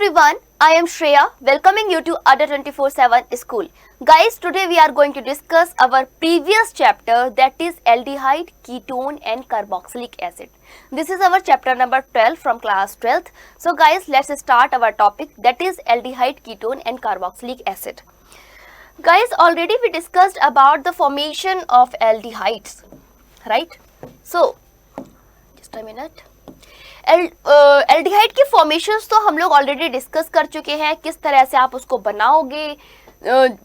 everyone, I am Shreya welcoming you to Adda 24/7 School. Guys, today we are going to discuss our previous chapter, that is aldehyde, ketone and carboxylic acid. This is our chapter number 12 from class 12th. So guys, let's start our topic, that is aldehyde, ketone and carboxylic acid. Guys, already we discussed about the formation of aldehydes, right? So just a minute. Aldehyde की formations तो हम लोग already discuss कर चुके हैं, किस तरह से आप उसको बनाओगे,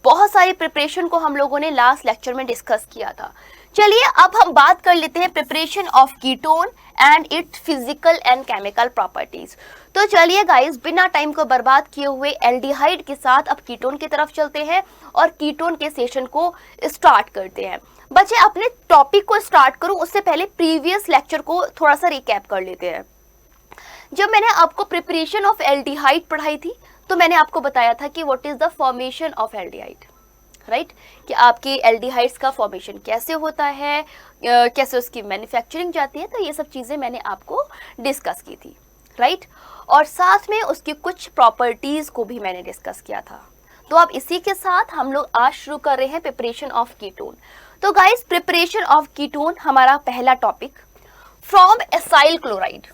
बहुत सारी प्रिपरेशन को हम लोगों ने लास्ट लेक्चर में डिस्कस किया था. चलिए अब हम बात कर लेते हैं preparation of ketone and it's physical and chemical properties. तो चलिए गाइस, बिना टाइम को बर्बाद किए हुए एल्डिहाइड के साथ अब कीटोन की तरफ चलते हैं और कीटोन के सेशन को स्टार्ट करते हैं. बच्चे, अपने टॉपिक को स्टार्ट करूं उससे पहले प्रीवियस लेक्चर को थोड़ा सा रिकैप कर लेते हैं. जब मैंने आपको प्रिपरेशन ऑफ एल्डिहाइड पढ़ाई थी तो मैंने आपको बताया था कि what is the formation of aldehyde, right, कि आपके एल्डिहाइड्स का फॉर्मेशन कैसे होता है, कैसे उसकी मैन्युफैक्चरिंग जाती है. तो ये सब चीज़ें मैंने आपको डिस्कस की थी, राइट, और साथ में उसकी कुछ प्रॉपर्टीज़ को भी मैंने डिस्कस किया था. तो अब इसी के साथ हम लोग आज शुरू कर रहे हैं प्रिपरेशन ऑफ कीटोन. तो गाइस, प्रिपरेशन ऑफ कीटोन हमारा पहला टॉपिक, फ्रॉम एसाइल क्लोराइड,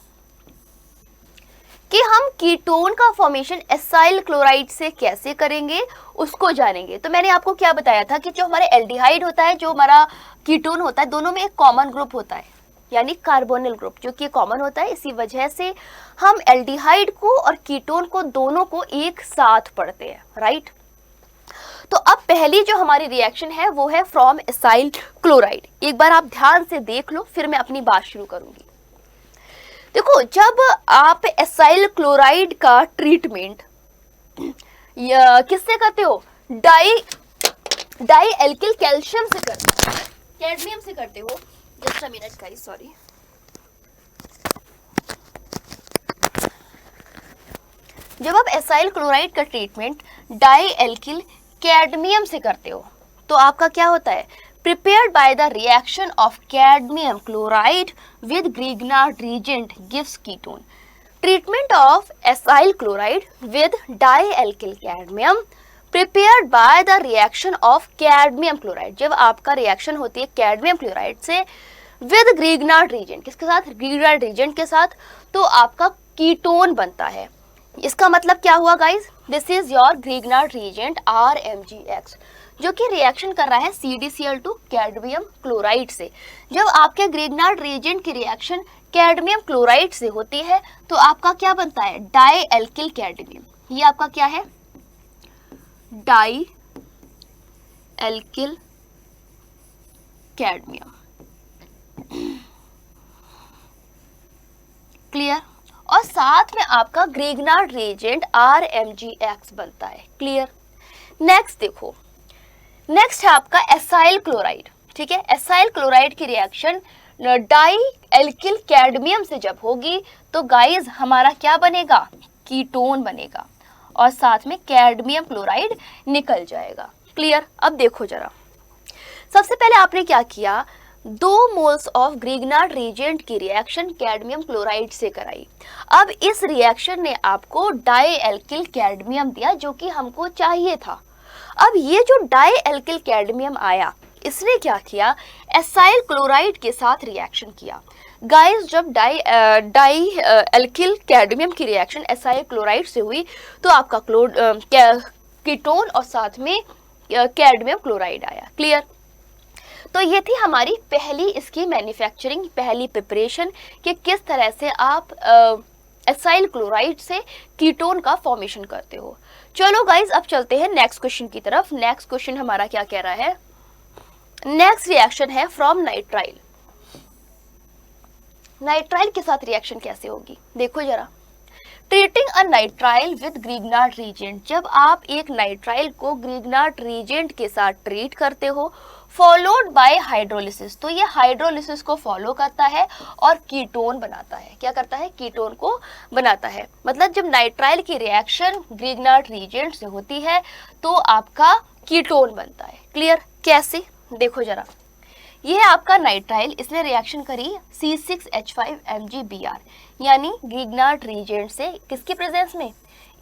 कि हम कीटोन का फॉर्मेशन एसाइल क्लोराइड से कैसे करेंगे उसको जानेंगे. तो मैंने आपको क्या बताया था कि जो हमारे एल्डिहाइड होता है, जो हमारा कीटोन होता है, दोनों में एक कॉमन ग्रुप होता है, यानी कार्बोनिल ग्रुप, जो कि कॉमन होता है. इसी वजह से हम एल्डिहाइड को और कीटोन को दोनों को एक साथ पढ़ते हैं, राइट. तो अब पहली जो हमारी रिएक्शन है वो है फ्रॉम एसाइल क्लोराइड. एक बार आप ध्यान से देख लो, फिर मैं अपनी बात शुरू करूंगी. देखो, जब आप एसाइल क्लोराइड का ट्रीटमेंट किससे करते हो, डाई एल्किल कैल्शियम से करते हो, कैडमियम से करते हो. Just a minute guys, sorry. जब आप एसाइल क्लोराइड का ट्रीटमेंट डाई एल्किल कैडमियम से करते हो तो आपका क्या होता है, prepared by the reaction of cadmium chloride with Grignard reagent gives ketone. Treatment of acyl chloride with dialkyl cadmium prepared by the reaction of cadmium chloride. जब आपका रिएक्शन होती है कैडमियम क्लोराइड से with Grignard reagent, किसके साथ, Grignard reagent के साथ, तो आपका कीटोन बनता है. इसका मतलब क्या हुआ guys, this is your Grignard reagent RMgX, जो कि रिएक्शन कर रहा है CdCl2 कैडमियम क्लोराइड से. जब आपके ग्रिग्नार्ड रिएजेंट की रिएक्शन कैडमियम क्लोराइड से होती है तो आपका क्या बनता है, डाई एल्किल कैडमियम. ये आपका क्या है, डाई एल्किल कैडमियम. क्लियर. और साथ में आपका ग्रिग्नार्ड रिएजेंट RMgX बनता है. क्लियर. नेक्स्ट देखो, नेक्स्ट है आपका एसाइल क्लोराइड. ठीक है, एसाइल क्लोराइड की रिएक्शन डाई एल्किल कैडमियम से जब होगी तो गाइस हमारा क्या बनेगा, कीटोन बनेगा और साथ में कैडमियम क्लोराइड निकल जाएगा. क्लियर. अब देखो जरा, सबसे पहले आपने क्या किया, 2 मोल्स ऑफ ग्रिग्नार्ड रिएजेंट की रिएक्शन कैडमियम क्लोराइड से कराई. अब इस रिएक्शन ने आपको डाई एल्किल कैडमियम दिया जो कि हमको चाहिए था. अब ये जो डाई एल्किल कैडमियम आया, इसने क्या किया, एसाइल क्लोराइड के साथ रिएक्शन किया. गाइस, जब डाई एल्किल कैडमियम की रिएक्शन एसाइल क्लोराइड से हुई तो आपका कीटोन और साथ में कैडमियम क्लोराइड आया. क्लियर. तो ये थी हमारी पहली इसकी मैन्युफैक्चरिंग, पहली प्रिपरेशन, कि किस तरह से आप एसाइल क्लोराइड से कीटोन का फॉर्मेशन करते हो. चलो गाइज, अब चलते हैं नेक्स्ट क्वेश्चन की तरफ. नेक्स्ट क्वेश्चन हमारा क्या कह रहा है, नेक्स्ट रिएक्शन है फ्रॉम नाइट्राइल. नाइट्राइल के साथ रिएक्शन कैसे होगी, देखो जरा. Treating a nitrile with Grignard reagent, जब आप एक नाइट्राइल को ग्रिग्नार्ड रिएजेंट के साथ ट्रीट करते हो, फॉलोड बाय हाइड्रोलिसिस, तो ये हाइड्रोलिसिस को फॉलो करता है और कीटोन बनाता है. क्या करता है, कीटोन को बनाता है. मतलब जब नाइट्राइल की रिएक्शन ग्रिग्नार्ड रिएजेंट से होती है तो आपका कीटोन बनता है. क्लियर. कैसे, देखो जरा, ये है आपका नाइट्राइल, इसने रिएक्शन करी C6H5MgBr यानी ग्रिग्नार्ड रिएजेंट से, किसकी प्रेजेंस में,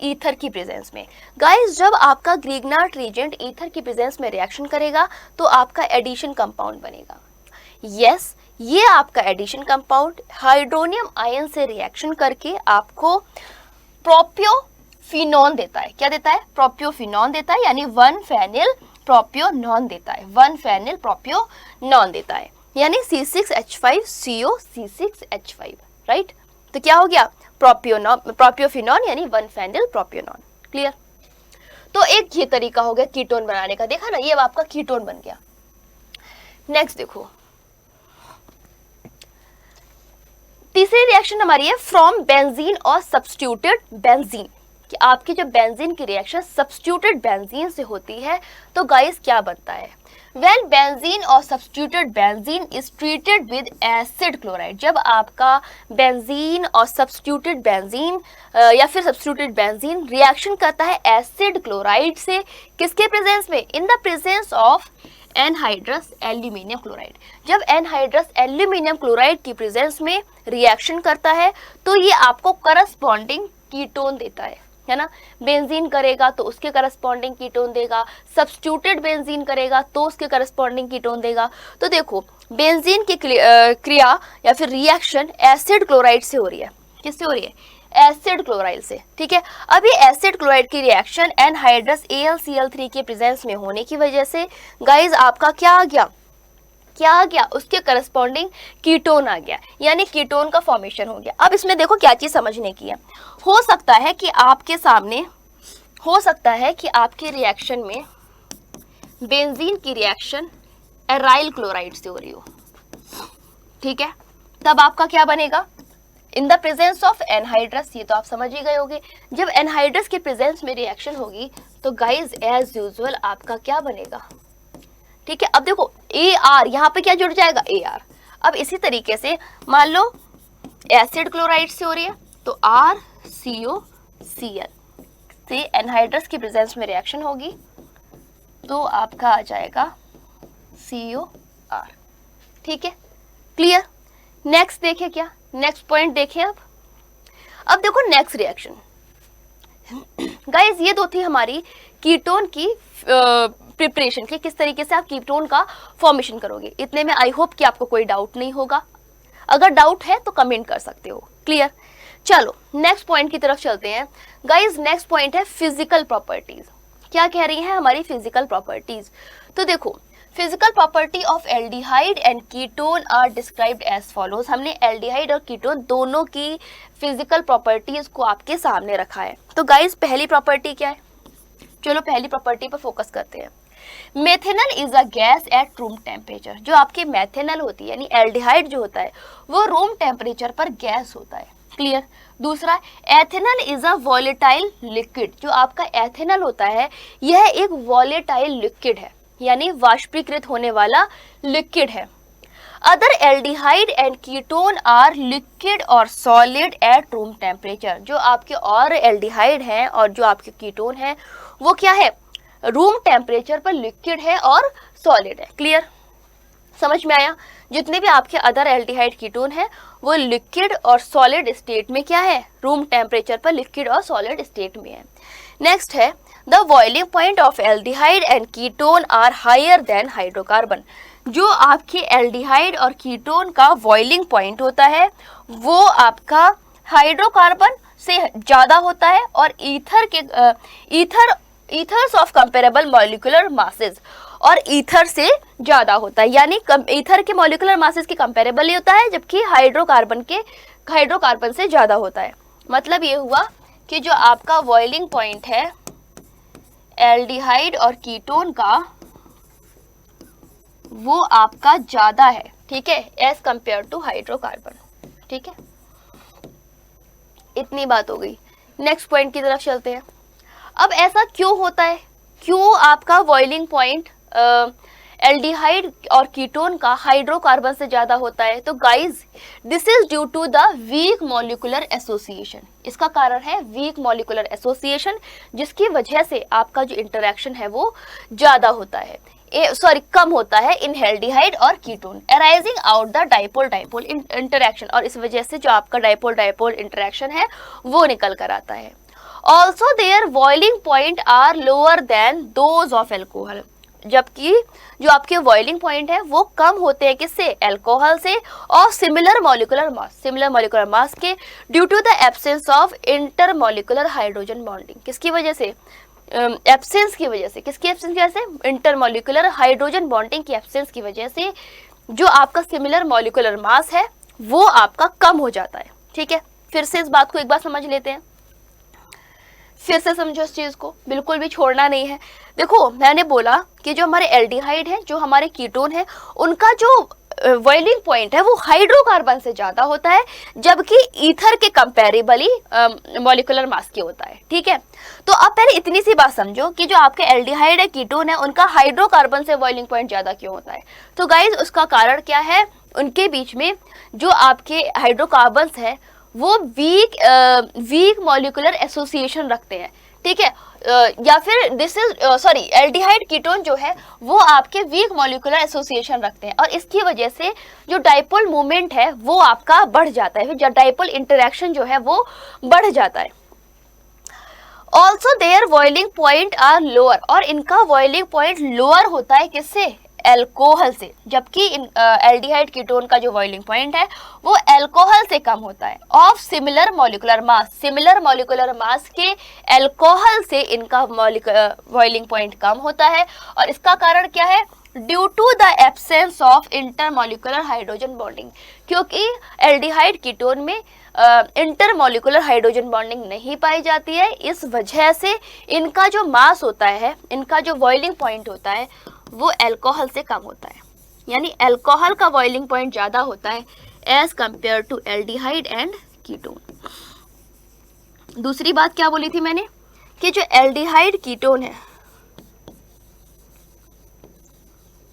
ईथर की प्रेजेंस में। गाइस जब आपका ग्रिग्नार्ड रिएजेंट ईथर की प्रेजेंस में रिएक्शन करेगा तो आपका एडिशन कंपाउंड बनेगा। यस, ये आपका एडिशन कंपाउंड हाइड्रोनियम आयन से रिएक्शन करके आपको प्रोपियोफिनॉन देता है। क्या देता है, प्रोपियोफिनॉन देता है, यानी 1-फेनिल प्रोपियोनॉन देता है, 1-फेनिल प्रोपियोनॉन देता है, यानी C6H5CO C6H5, राइट। तो क्या हो गया, प्रोपियोफिनॉन यानी 1-फेनिल प्रोपियोनॉन। क्लियर। तो एक ये तरीका हो गया कीटोन बनाने का, देखा ना, ये आपका कीटोन बन गया। नेक्स्ट देखो, तीसरी रिएक्शन हमारी है फ्रॉम बेंजीन और सब्स्टिट्यूटेड बेंजीन, कि आपकी जो बेंजीन की रिएक्शन सब्स्टिट्यूटेड बेंजीन से होती है तो गाइस क्या बनता है, व्हेन बेंजीन और substituted benzene is treated with acid chloride. जब आपका बेंजीन और सब्स्टिट्यूटेड बेंजीन या फिर सब्स्टिट्यूटेड बेंजीन रिएक्शन करता है एसिड क्लोराइड से, किसके प्रेजेंस में, in the presence of anhydrous aluminium chloride. जब एनहाइड्रस एल्यूमिनियम क्लोराइड की प्रेजेंस में रिएक्शन करता है तो ये आपको करस्पॉन्डिंग कीटोन देता है ना। बेंजीन करेगा तो उसके करस्पॉन्डिंग कीटोन देगा, सब्स्टिट्यूटेड बेंजीन करेगा तो उसके करस्पॉन्डिंग कीटोन देगा। तो देखो बेंजीन की क्रिया या फिर रिएक्शन एसिड क्लोराइड से हो रही है, किससे हो रही है, एसिड क्लोराइड से, ठीक है। अब ये एसिड क्लोराइड की रिएक्शन एनहाइड्रस AlCl3 के प्रेजेंस में होने की वजह से गाइज आपका क्या आ गया, क्या आ गया, उसके करस्पॉन्डिंग कीटोन आ गया, यानी कीटोन का फॉर्मेशन हो गया। अब इसमें देखो क्या चीज समझने की है, हो सकता है कि आपके सामने, हो सकता है कि आपके रिएक्शन में बेंजीन की रिएक्शन एराइल क्लोराइड से हो रही हो, ठीक है। तब आपका क्या बनेगा, in the presence of anhydrous, ये तो आप समझ ही गए होंगे। जब एनहाइड्रस के प्रेजेंस में रिएक्शन होगी तो गाइज एज यूजुअल आपका क्या बनेगा, ठीक है। अब देखो AR यहाँ पे क्या जुड़ जाएगा, AR। अब इसी तरीके से मान लो एसिड क्लोराइड से हो रही है तो RCOCl से एनहाइड्रस की प्रेजेंस में रिएक्शन होगी तो आपका आ जाएगा COR, ठीक है। क्लियर। नेक्स्ट देखे क्या, नेक्स्ट पॉइंट देखें। अब देखो नेक्स्ट रिएक्शन गाइज, ये दो थी हमारी कीटोन की प्रिपरेशन की, किस तरीके से आप कीटोन का फॉर्मेशन करोगे। इतने में आई होप कि आपको कोई डाउट नहीं होगा, अगर डाउट है तो कमेंट कर सकते हो। क्लियर। चलो नेक्स्ट पॉइंट की तरफ चलते हैं गाइज। नेक्स्ट पॉइंट है फिजिकल प्रॉपर्टीज। क्या कह रही है हमारी फिजिकल प्रॉपर्टीज, तो देखो physical property of aldehyde and ketone are described as follows. हमने एल्डिहाइड और कीटोन दोनों की फिजिकल प्रॉपर्टीज को आपके सामने रखा है। तो गाइज पहली प्रॉपर्टी क्या है, चलो पहली प्रॉपर्टी पर फोकस करते हैं। Methanol is a gas at room temperature. जो आपकी मेथेनॉल होती है यानी एल्डिहाइड जो होता है वो रूम टेम्परेचर पर गैस होता है। क्लियर। दूसरा, ethanol is a volatile liquid. जो आपका एथेनॉल होता है यह एक वॉलेटाइल लिक्विड है, यानी वाष्पीकृत होने वाला लिक्विड है। Other aldehyde and ketone are liquid और सॉलिड एट रूम टेम्परेचर। जो आपके और एल्डिहाइड हैं और जो आपके कीटोन हैं वो क्या है, रूम टेम्परेचर पर लिक्विड है और सॉलिड है। क्लियर, समझ में आया। जितने भी आपके अदर एल्डिहाइड कीटोन है वो लिक्विड और सॉलिड स्टेट में क्या है, रूम टेम्परेचर पर लिक्विड और सॉलिड स्टेट में है। नेक्स्ट है the boiling point of aldehyde and ketone are higher than hydrocarbon. जो आपके एल्डिहाइड और कीटोन का बॉइलिंग पॉइंट होता है वो आपका हाइड्रोकार्बन से ज़्यादा होता है और ethers of comparable molecular masses और ईथर से ज़्यादा होता है। यानी ईथर के मॉलिक्यूलर मासेस के कंपेरेबल ही होता है जबकि हाइड्रोकार्बन से ज़्यादा होता है। मतलब ये हुआ कि जो आपका बॉइलिंग पॉइंट है एल्डिहाइड और कीटोन का वो आपका ज़्यादा है, ठीक है, एज कंपेयर टू हाइड्रोकार्बन। ठीक है, इतनी बात हो गई। नेक्स्ट पॉइंट की तरफ चलते हैं। अब ऐसा क्यों होता है, क्यों आपका बॉइलिंग पॉइंट एल्डिहाइड और कीटोन का हाइड्रोकार्बन से ज़्यादा होता है? तो guys this is due to the weak molecular association. इसका कारण है वीक मॉलिक्यूलर एसोसिएशन, जिसकी वजह से आपका जो इंटरेक्शन है वो ज़्यादा होता है। कम होता है इन एल्डिहाइड और ketone, arising out the dipole dipole interaction, और इस वजह से जो आपका डाइपोल डाइपोल इंटरेक्शन है वो निकल कर आता है। Also their boiling point are lower than those of alcohol, जबकि जो आपके बॉइलिंग पॉइंट है वो कम होते हैं किससे, एल्कोहल से, और सिमिलर मॉलिक्यूलर मास के, due to the absence of intermolecular hydrogen bonding, किसकी वजह से, एब्सेंस की वजह से, किसकी एब्सेंस की वजह से, इंटरमॉलिक्यूलर हाइड्रोजन बॉन्डिंग की एब्सेंस की वजह से जो आपका सिमिलर मॉलिक्यूलर मास है वो आपका कम हो जाता है। ठीक है, फिर से इस बात को एक बार समझ लेते हैं, फिर से समझो इस चीज को, बिल्कुल भी छोड़ना नहीं है। देखो मैंने बोला कि जो हमारे एल्डिहाइड है, जो हमारे कीटोन है, उनका जो बॉइलिंग पॉइंट है वो हाइड्रोकार्बन से ज्यादा होता है, जबकि ईथर के कंपैरेबली मॉलिक्यूलर मास के होता है। ठीक है, तो आप पहले इतनी सी बात समझो कि जो आपके एल्डिहाइड है, कीटोन है, उनका हाइड्रोकार्बन से बॉइलिंग पॉइंट ज्यादा क्यों होता है। तो गाइज उसका कारण क्या है, उनके बीच में जो आपके हाइड्रोकार्बन्स है वो वीक मॉलिक्यूलर एसोसिएशन रखते हैं। ठीक है, या फिर एल्डिहाइड कीटोन जो है वो आपके वीक मॉलिक्यूलर एसोसिएशन रखते हैं, और इसकी वजह से जो डाइपोल मूवमेंट है वो आपका बढ़ जाता है, जो डाइपोल इंटरेक्शन जो है वो बढ़ जाता है। Also their boiling point are lower, और इनका बॉइलिंग पॉइंट लोअर होता है किससे, एल्कोहल से, जबकि एल्डिहाइड कीटोन का जो बॉइलिंग पॉइंट है वो एल्कोहल से कम होता है, ऑफ सिमिलर मॉलिक्यूलर मास के एल्कोहल से इनका बॉइलिंग पॉइंट कम होता है। और इसका कारण क्या है, due to the absence of intermolecular hydrogen bonding, क्योंकि एल्डिहाइड कीटोन में इंटरमॉलिक्यूलर हाइड्रोजन बॉन्डिंग नहीं पाई जाती है, इस वजह से इनका जो मास होता है, इनका जो बॉइलिंग पॉइंट होता है वो एल्कोहल से कम होता है, यानी एल्कोहल का बॉइलिंग पॉइंट ज्यादा होता है as compared to aldehyde and ketone. दूसरी बात क्या बोली थी मैंने, कि जो एल्डिहाइड कीटोन है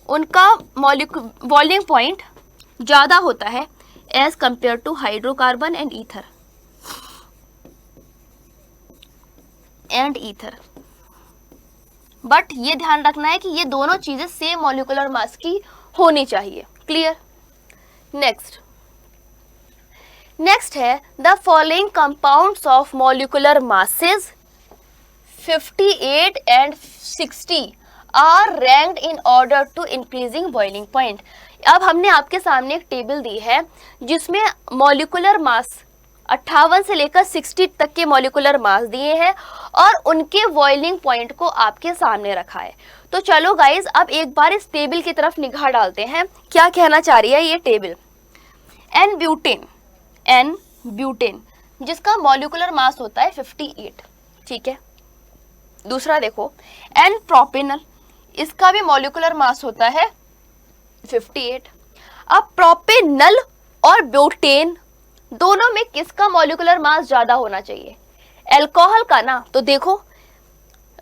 उनका बॉइलिंग पॉइंट ज्यादा होता है as compared to hydrocarbon and ether. But ये ध्यान रखना है कि ये दोनों चीजें सेम मॉलिक्यूलर मास की होनी चाहिए। क्लियर। नेक्स्ट है the following compounds of molecular masses 58 and 60 are ranked in order to increasing boiling point. अब हमने आपके सामने एक टेबल दी है जिसमें मॉलिक्यूलर मास 58 से लेकर 60 तक के मॉलिक्यूलर मास दिए हैं और उनके बॉइलिंग पॉइंट को आपके सामने रखा है। तो चलो गाइज अब एक बार इस टेबल की तरफ निगाह डालते हैं, क्या कहना चाह रही है ये टेबल। एन ब्यूटेन जिसका मॉलिक्यूलर मास होता है 58, ठीक है। दूसरा देखो एन प्रोपेनल, इसका भी मॉलिक्यूलर मास होता है 58। अब प्रोपेनल और ब्यूटेन दोनों में किसका मॉलिक्यूलर मास ज्यादा होना चाहिए? एल्कोहल का ना, तो देखो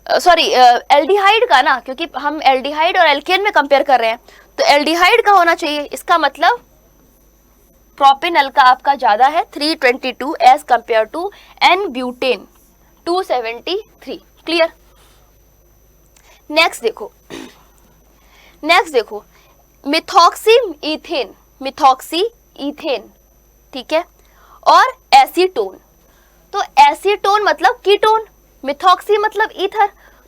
एल्डिहाइड का ना, क्योंकि हम एल्डिहाइड और एल्केन में कंपेयर कर रहे हैं, तो एल्डिहाइड का होना चाहिए। इसका मतलब प्रोपेनल का आपका ज्यादा है 322 as compared to n butane 273। Clear. Next देखो मिथॉक्सी इथेन, ठीक है, और एसीटोन। तो एसीटोन मतलब कीटोन, मिथॉक्सी मतलब ईथर,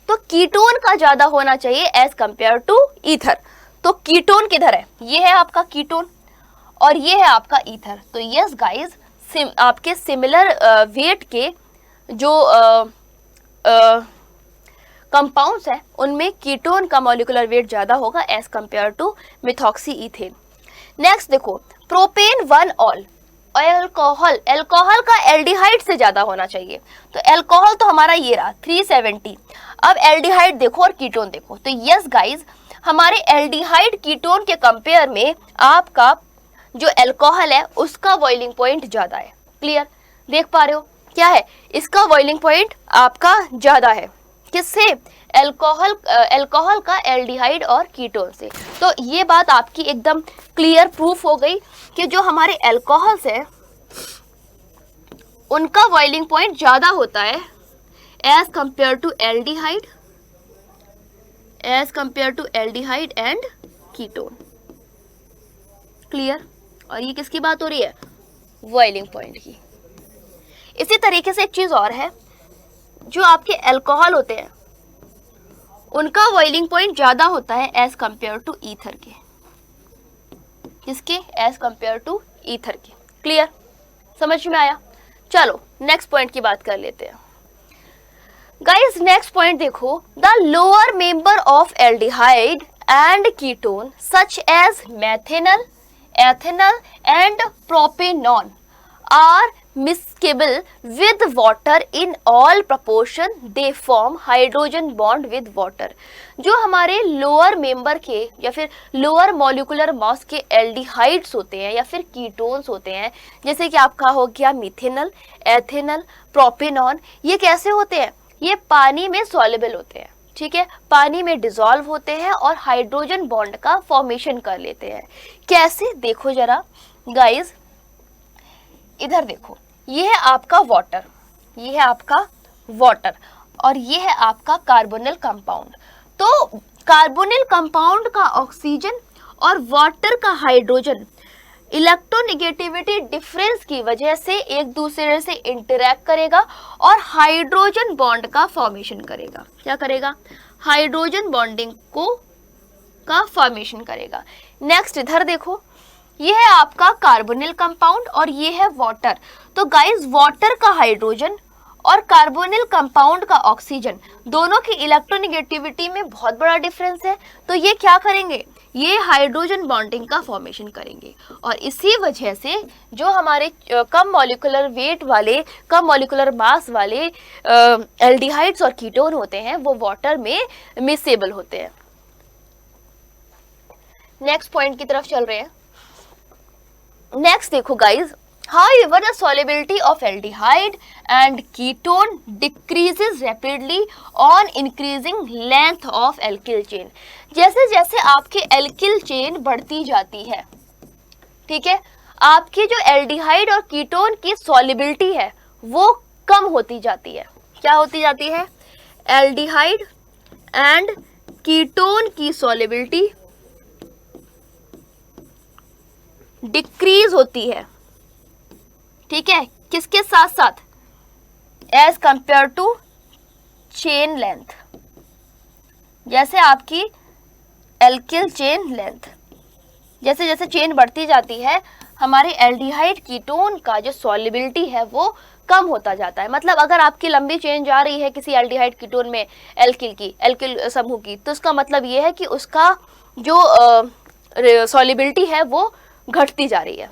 तो कीटोन का ज्यादा होना चाहिए एज कंपेयर टू ईथर। तो कीटोन किधर है? ये है आपका कीटोन और ये है आपका ईथर। तो यस गाइज, आपके सिमिलर वेट के जो कंपाउंड्स है उनमें कीटोन का मॉलिक्यूलर वेट ज्यादा होगा as compared to methoxy ethane. Next देखो प्रोपेन 1 ऑल, एल्कोहल का एल्डिहाइड से ज्यादा होना चाहिए। तो एल्कोहल तो हमारा ये रहा 370। अब एल्डिहाइड देखो और कीटोन देखो, तो यस गाइज हमारे एल्डिहाइड कीटोन के कंपेयर में आपका जो एल्कोहल है उसका बॉइलिंग पॉइंट ज्यादा है। क्लियर, देख पा रहे हो क्या है? इसका बॉइलिंग पॉइंट आपका ज्यादा है किससे? एल्कोहल का एल्डिहाइड और कीटोन से। तो ये बात आपकी एकदम क्लियर प्रूफ हो गई कि जो हमारे एल्कोहल्स है उनका बॉइलिंग पॉइंट ज्यादा होता है as compared to aldehyde as compared to aldehyde and ketone. Clear? और ये किसकी बात हो रही है? बॉइलिंग पॉइंट की। इसी तरीके से एक चीज और है, जो आपके अल्कोहल होते हैं उनका बॉइलिंग पॉइंट ज्यादा होता है एज कंपेयर टू ईथर के। किसके? एज कंपेयर टू ईथर के। क्लियर? समझ में आया? चलो नेक्स्ट पॉइंट की बात कर लेते हैं। गाइस नेक्स्ट पॉइंट देखो, the lower member of aldehyde and ketone such as methanal, ethanal and propanone are miscible with water in all proportion, they form hydrogen bond with water। जो हमारे lower member के या फिर lower molecular mass के aldehydes होते हैं या फिर कीटोन्स होते हैं, जैसे कि आपका हो गया मिथेनल, एथेनल, प्रोपेनॉन, ये कैसे होते हैं? ये पानी में सॉल्युबल होते हैं, ठीक है, पानी में डिसॉल्व होते हैं और हाइड्रोजन बॉन्ड का फॉर्मेशन कर लेते हैं। कैसे? देखो जरा गाइस, इधर देखो, ये है आपका वाटर, ये है आपका वाटर और ये है आपका कार्बोनिल कंपाउंड। तो कार्बोनिल कंपाउंड का ऑक्सीजन और वाटर का हाइड्रोजन इलेक्ट्रोनेगेटिविटी डिफरेंस की वजह से एक दूसरे से इंटरैक्ट करेगा और हाइड्रोजन बॉन्ड का फॉर्मेशन करेगा। क्या करेगा? हाइड्रोजन बॉन्डिंग का फॉर्मेशन करेगा। नेक्स्ट इधर देखो, ये है आपका कार्बोनिल कंपाउंड और ये है वाटर। तो गाइस वाटर का हाइड्रोजन और कार्बोनिल कंपाउंड का ऑक्सीजन दोनों की इलेक्ट्रोनेगेटिविटी में बहुत बड़ा डिफरेंस है। तो ये क्या करेंगे? ये हाइड्रोजन बॉन्डिंग का फॉर्मेशन करेंगे और इसी वजह से जो हमारे कम मॉलिक्यूलर वेट वाले, कम मॉलिक्यूलर मास वाले एल्डिहाइड्स और कीटोन होते हैं वो वाटर में मिसेबल होते हैं। नेक्स्ट पॉइंट की तरफ चल रहे हैं। नेक्स्ट देखो guys, however the solubility of aldehyde and ketone decreases rapidly on increasing length of alkyl chain। जैसे जैसे आपकी एल्किल चेन बढ़ती जाती है, ठीक है, आपकी जो एल्डिहाइड और कीटोन की सॉल्युबिलिटी है वो कम होती जाती है। क्या होती जाती है? एल्डिहाइड एंड कीटोन की सॉल्युबिलिटी डिक्रीज होती है, ठीक है, किसके साथ साथ? As compared to chain length. जैसे आपकी एल्किल चेन लेंथ, जैसे जैसे चेन बढ़ती जाती है हमारे एल्डिहाइड कीटोन का जो सॉल्युबिलिटी है वो कम होता जाता है। मतलब अगर आपकी लंबी चेन जा रही है किसी एल्डिहाइड कीटोन में एल्किल समूह की, तो इसका मतलब ये है कि उसका जो सॉल्युबिलिटी है वो घटती जा रही है।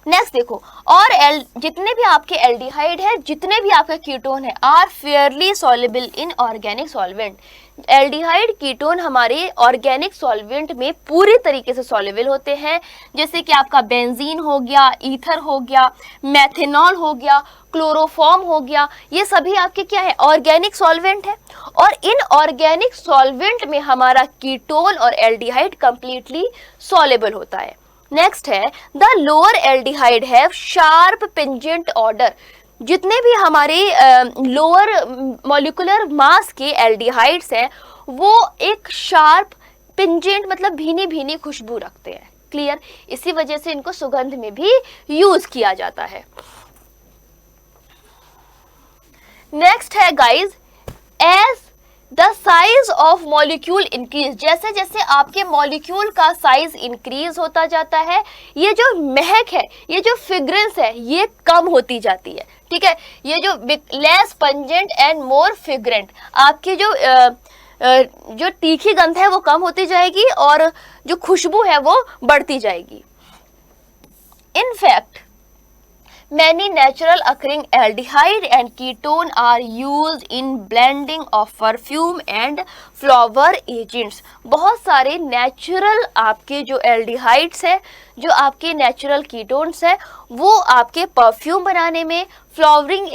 नेक्स्ट देखो, और जितने भी आपके एल्डिहाइड है, जितने भी आपके कीटोन है, are fairly soluble in organic solvent. Aldehyde ketone हमारे ऑर्गेनिक सॉल्वेंट में पूरी तरीके से सॉल्युबल होते हैं, जैसे कि आपका बेंजीन हो गया, ईथर हो गया, मेथेनॉल हो गया, क्लोरोफॉर्म हो गया, ये सभी आपके क्या है? ऑर्गेनिक सॉल्वेंट है। और इन ऑर्गेनिक सॉल्वेंट में हमारा कीटोन और एल्डिहाइड कंप्लीटली सॉल्युबल होता है। नेक्स्ट है, the lower aldehyde have sharp pungent odour. जितने भी हमारे लोअर मॉलिक्यूलर मास के एल्डिहाइड्स हैं वो एक शार्प पिंजेंट मतलब भीनी भीनी खुशबू रखते हैं। क्लियर? इसी वजह से इनको सुगंध में भी यूज किया जाता है। नेक्स्ट है guys, as the size of molecule increase. जैसे जैसे आपके मॉलिक्यूल का साइज इंक्रीज होता जाता है, ये जो महक है, ये जो फ्रेग्रेंस है, ये कम होती जाती है। ठीक है, ये जो less pungent and more fragrant, आपकी जो तीखी गंध है वो कम होती जाएगी और जो खुशबू है वो बढ़ती जाएगी। In fact many natural occurring aldehyde and ketone are used in blending of perfume and flower agents। बहुत सारे नेचुरल आपके जो एल्डिहाइड्स है, जो आपके नेचुरल कीटोन्स है, वो आपके परफ्यूम बनाने में, फ्लोरिंग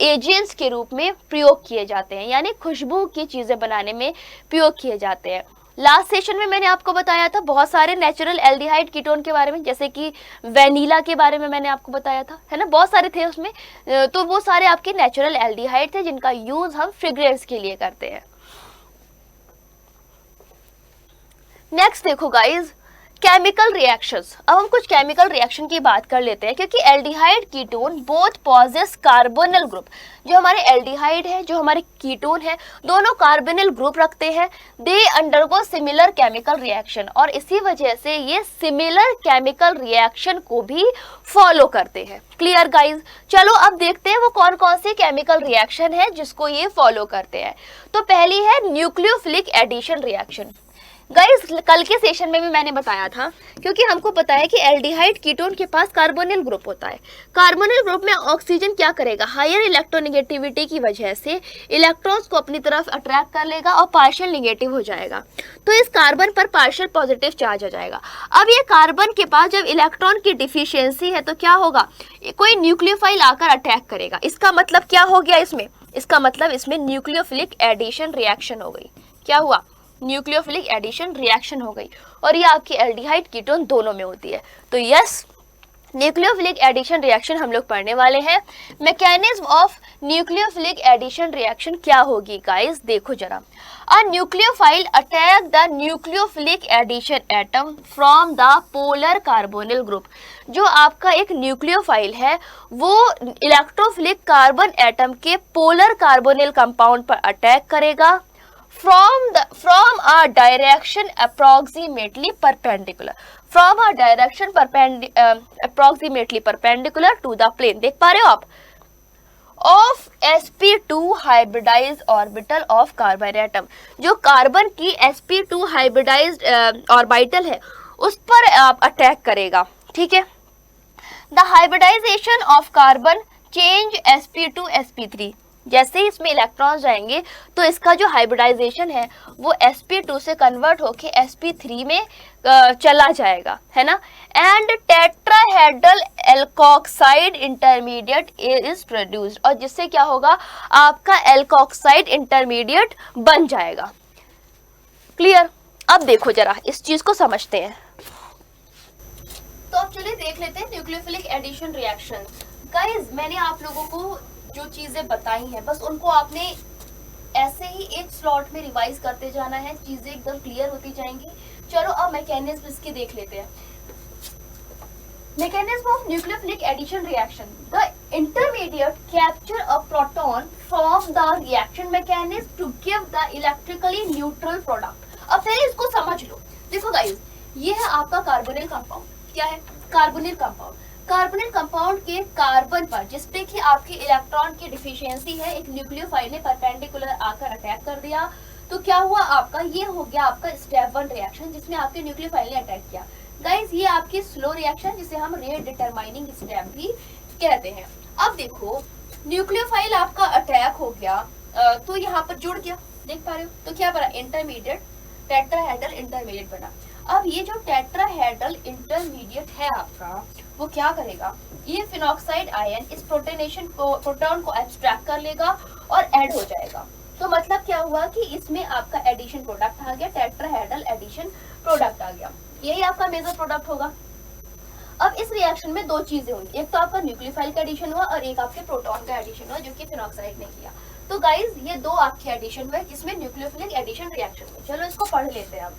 एजेंट्स के रूप में प्रयोग किए जाते हैं, यानी खुशबू की चीज़ें बनाने में प्रयोग किए जाते हैं। लास्ट सेशन में मैंने आपको बताया था बहुत सारे नेचुरल एल्डिहाइड कीटोन के बारे में, जैसे कि वेनिला के बारे में मैंने आपको बताया था, है ना, बहुत सारे थे उसमें। तो वो सारे आपके नेचुरल एल्डिहाइड थे जिनका यूज हम फ्रेग्रेंस के लिए करते हैं। नेक्स्ट देखो गाइज, केमिकल रिएक्शंस। अब हम कुछ केमिकल रिएक्शन की बात कर लेते हैं, क्योंकि aldehyde ketone both possess carbonyl group. जो हमारे एल्डिहाइड है, जो हमारे कीटोन है, दोनों कार्बोनिल ग्रुप रखते हैं। They undergo similar chemical reaction, और इसी वजह से ये सिमिलर केमिकल रिएक्शन को भी फॉलो करते हैं। Clear guys? चलो अब देखते हैं वो कौन कौन सी केमिकल रिएक्शन है जिसको ये फॉलो करते हैं। तो पहली है न्यूक्लियोफिलिक एडिशन रिएक्शन। गाइस कल के सेशन में भी मैंने बताया था, क्योंकि हमको पता है कि एल्डिहाइड कीटोन के पास कार्बोनिल ग्रुप होता है। कार्बोनिल ग्रुप में ऑक्सीजन क्या करेगा, हायर इलेक्ट्रोनेगेटिविटी की वजह से इलेक्ट्रॉन्स को अपनी तरफ अट्रैक्ट कर लेगा और पार्शियल नेगेटिव हो जाएगा। तो इस कार्बन पर पार्शियल पॉजिटिव चार्ज आ जाएगा। अब ये कार्बन के पास जब इलेक्ट्रॉन की डिफिशियंसी है तो क्या होगा, कोई न्यूक्लियोफाइल आकर अटैक करेगा। इसका मतलब क्या हो गया इसमें, इसका मतलब इसमें न्यूक्लियोफिलिक एडिशन रिएक्शन हो गई। क्या हुआ, न्यूक्लियोफिलिक एडिशन रिएक्शन हो गई, और ये आपकी एल्डिहाइड कीटोन दोनों में होती है। तो यस, न्यूक्लियोफिलिक एडिशन रिएक्शन हम लोग पढ़ने वाले हैं। Mechanism of nucleophilic addition reaction क्या होगी गाइस, देखो जरा। A nucleophile attack the nucleophilic addition atom from the polar carbonyl group. जो आपका एक न्यूक्लियोफाइल है वो इलेक्ट्रोफिलिक कार्बन एटम के पोलर कार्बोनिल कंपाउंड पर अटैक करेगा from a direction approximately perpendicular, from a direction approximately perpendicular to the plane। देख पा रहे हो आप, of sp2 hybridized orbital of carbon atom। जो कार्बन की sp2 hybridized orbital है उस पर अटैक करेगा, ठीक है। The hybridization of carbon change sp2 sp3। जैसे ही इसमें इलेक्ट्रॉन्स जाएंगे तो इसका जो हाइब्रिडाइजेशन है वो sp2 से कन्वर्ट होके sp3 में चला जाएगा, है ना। And tetrahedral alkoxide intermediate is produced, और जिससे क्या होगा, आपका एल्कोक्साइड इंटरमीडिएट बन जाएगा। क्लियर? अब देखो जरा इस चीज को समझते हैं। तो अब चलिए देख लेते हैं न्यूक्लियोफिलिक एडिशन रिएक्शन। गाइस मैंने आप लोगों को जो चीजें बताई हैं बस उनको आपने ऐसे ही एक स्लॉट में रिवाइज करते जाना है, चीजें एकदम क्लियर होती जाएंगी। चलो अब मैकेनिज्म इसकी देख लेते हैं। Mechanism of nucleophilic addition reaction, the intermediate capture a proton from the reaction mechanism to give the electrically neutral product. अब पहले इसको समझ लो। देखो गाइस, ये है आपका कार्बोनिल कंपाउंड। क्या है, कार्बोनिल कंपाउंड। कार्बोनिल कंपाउंड के कार्बन पर जिसपे कि आपके इलेक्ट्रॉन की डिफिशियंसी है, एक न्यूक्लियोफाइल ने परपेंडिकुलर आकर अटैक कर दिया। तो क्या हुआ आपका, ये हो गया आपका स्टेप 1 रिएक्शन जिसमें आपके न्यूक्लियोफाइल ने अटैक किया। गाइस ये आपकी स्लो रिएक्शन जिसे हम रेट डिटरमाइनिंग स्टेप भी कहते हैं। अब देखो न्यूक्लियोफाइल आपका अटैक हो गया तो यहाँ पर जुड़ गया, देख पा रहे हो। तो क्या बना, इंटरमीडिएट टेट्राहेड्रल इंटरमीडिएट बना। अब ये जो टेट्राहेड्रल इंटरमीडिएट है आपका वो क्या करेगा, ये फिनॉक्साइड आयन इस प्रोटॉन को एब्स्ट्रैक्ट कर लेगा और ऐड हो जाएगा। तो मतलब क्या हुआ कि इसमें आपका एडिशन प्रोडक्ट आ गया, टेट्राहेड्रल एडिशन प्रोडक्ट आ गया। यही आपका मेजर प्रोडक्ट होगा। अब इस रिएक्शन में दो चीजें हुई, एक तो आपका न्यूक्लियोफाइल का एडिशन हुआ और एक आपके प्रोटॉन का एडिशन हुआ जो कि फिनॉक्साइड ने किया। तो गाइज ये दो आपके एडिशन हुए जिसमें न्यूक्लियोफिलिक एडिशन रिएक्शन हुई। चलो इसको पढ़ लेते हैं अब।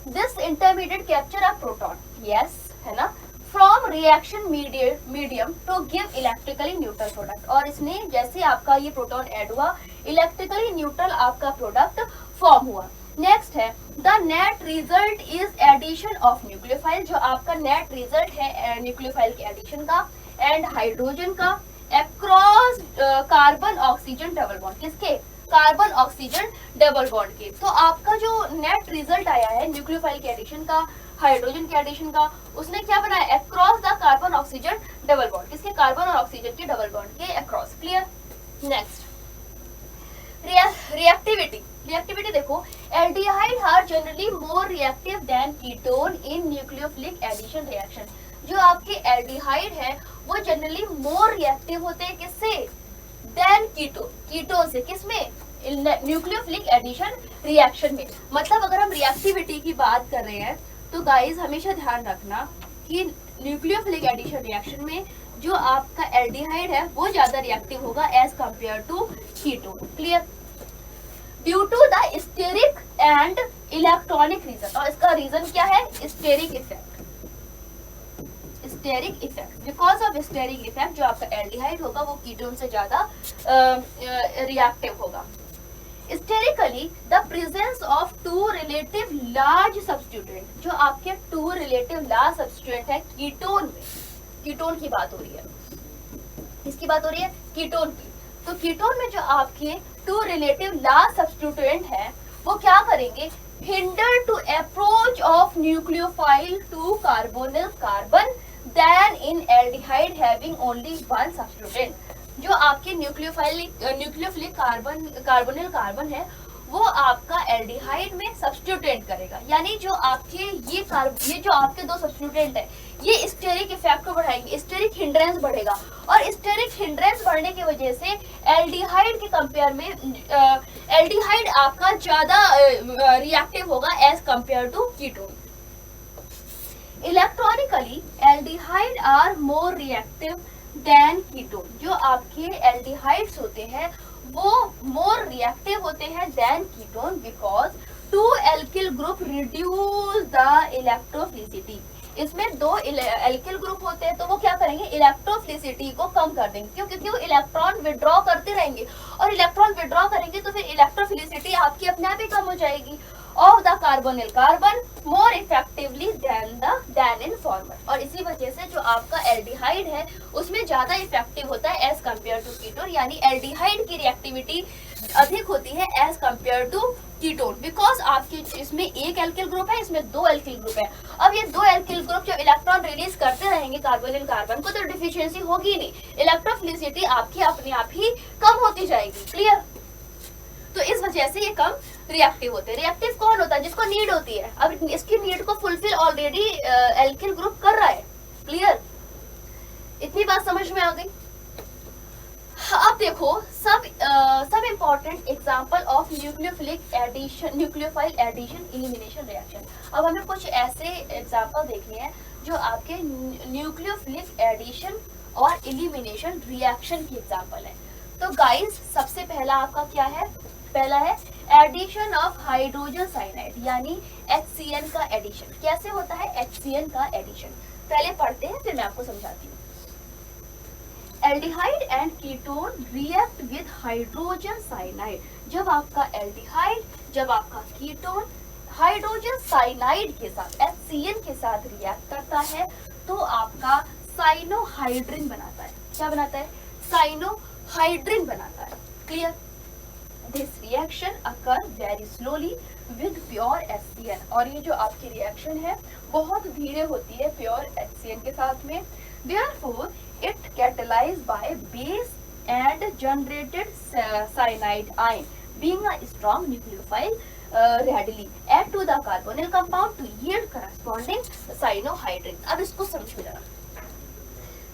This intermediate capture a proton, yes है ना, from reaction medium to give electrically neutral product. और इसने जैसे आपका ये प्रोटॉन ऐड हुआ, इलेक्ट्रिकली न्यूट्रल आपका प्रोडक्ट फॉर्म हुआ। नेक्स्ट है the net result is addition of nucleophile. जो आपका नेट रिजल्ट है न्यूक्लियोफाइल के एडिशन का एंड हाइड्रोजन का across carbon oxygen double bond, किसके, कार्बन ऑक्सीजन डबल बॉन्ड के। तो आपका जो नेट रिजल्ट आया है न्यूक्लियोफाइल के एडिशन का, हाइड्रोजन के एडिशन का, उसने क्या बनाया, across the carbon oxygen double bond, किसके, कार्बन और ऑक्सीजन के डबल बॉन्ड के अक्रॉस। क्लियर? नेक्स्ट रिएक्टिविटी देखो, aldehyde are generally more reactive than ketone in nucleophilic addition reaction. जो आपके एल्डिहाइड है वो जनरली मोर रिएक्टिव होते हैं किससे, देन कीटोन से, किसमें, न्यूक्लियोफिलिक एडिशन रिएक्शन में। मतलब अगर हम रिएक्टिविटी की बात कर रहे हैं तो गाइस हमेशा ध्यान रखना कि न्यूक्लियोफिलिक एडिशन रिएक्शन में जो आपका एल्डिहाइड है वो ज्यादा रिएक्टिव होगा as compared to ketone. Clear? Due to the steric and electronic reason. और इसका रीजन क्या है? Steric effect. Steric effect, because of steric effect जो आपका एल्डिहाइड होगा वो कीटोन से ज्यादा रिएक्टिव होगा। Sterically the presence of two relative large substituent, जो आपके टू रिलेटिव लार्ज सब्स्टिट्यूएंट है कीटोन में, कीटोन की बात हो रही है, किसकी बात हो रही है? कीटोन की। तो कीटोन में जो आपके टू रिलेटिव लार्ज सब्स्टिट्यूएंट है वो क्या करेंगे? Hinder to approach of nucleophile to carbonyl carbon than in aldehyde having only one substituent. जो आपके न्यूक्लियोफिलिक कार्बोनिल कार्बन है वो आपका एल्डिहाइड में सब्स्टिट्यूएंट करेगा, यानी जो आपके ये जो आपके दो सब्स्टिट्यूएंट है ये स्टेरिक इफेक्ट को बढ़ाएंगे, स्टेरिक हिंड्रेंस बढ़ेगा, और स्टेरिक हिंड्रेंस बढ़ने की वजह से एल्डिहाइड के कंपेयर में एल्डिहाइड आपका ज्यादा रिएक्टिव होगा as compared to ketone. Electronically aldehyde are more reactive than ketone. जो आपके एल्डिहाइड्स होते हैं वो मोर रिएक्टिव होते हैं than ketone because two alkyl group reduce the electrophilicity. इसमें दो एल्किल ग्रुप होते हैं तो वो क्या करेंगे? इलेक्ट्रोफिलिसिटी को कम कर देंगे, क्यों? क्योंकि वो इलेक्ट्रॉन विड्रॉ करते रहेंगे, और इलेक्ट्रॉन विड्रॉ करेंगे तो फिर इलेक्ट्रोफिलिसिटी आपकी अपने आप ही कम हो जाएगी of the carbonyl carbon more effectively than in former। और इसी वजह से जो आपका एल्डिहाइड है उसमें ज्यादा इफेक्टिव होता है एज कंपेयर टू कीटोन, यानी एल्डिहाइड की रिएक्टिविटी अधिक होती है as compared to ketone, because आपके इसमें एक एल्किल ग्रुप है, इसमें दो एल्किल ग्रुप है। अब ये दो एल्किल ग्रुप जब इलेक्ट्रॉन रिलीज करते रहेंगे कार्बोनिल कार्बन को तो डिफिशियंसी होगी नहीं, इलेक्ट्रोफिलिसिटी आपकी अपने आप ही कम होती जाएगी। क्लियर? तो इस वजह से ये कम रिएक्टिव होते हैं। रिएक्टिव कौन होता है? जिसको नीड होती है। अब इसकी नीड को फुलफिल ऑलरेडी एल्किल ग्रुप कर रहा है। क्लियर? इतनी बात समझ में आ गई? अब देखो सब important example of nucleophilic addition, nucleophile addition elimination reaction. अब हमें कुछ ऐसे एग्जांपल देखने हैं जो आपके न्यूक्लियोफिलिक एडिशन और एलिमिनेशन रिएक्शन की एग्जांपल है। तो गाइस सबसे पहला आपका क्या है? पहला है एडिशन ऑफ हाइड्रोजन साइनाइड, यानी HCN का एडिशन। कैसे होता है HCN का एडिशन? पहले पढ़ते हैं फिर मैं आपको समझाती हूँ। Aldehyde and ketone react with hydrogen cyanide. जब आपका एल्डिहाइड, जब आपका कीटोन हाइड्रोजन साइनाइड के साथ HCN के साथ रिएक्ट करता है तो आपका साइनोहाइड्रिन बनाता है। क्या बनाता है? साइनोहाइड्रिन बनाता है। Clear? This reaction occur very slowly with pure HCN। और ये जो आपकी रिएक्शन है बहुत धीरे होती है प्योर HCN के साथ में। Therefore, it catalyzed by base and generated cyanide ion, being a strong nucleophile, readily add to the carbonyl compound to yield corresponding cyanohydrin। अब इसको समझो जरा।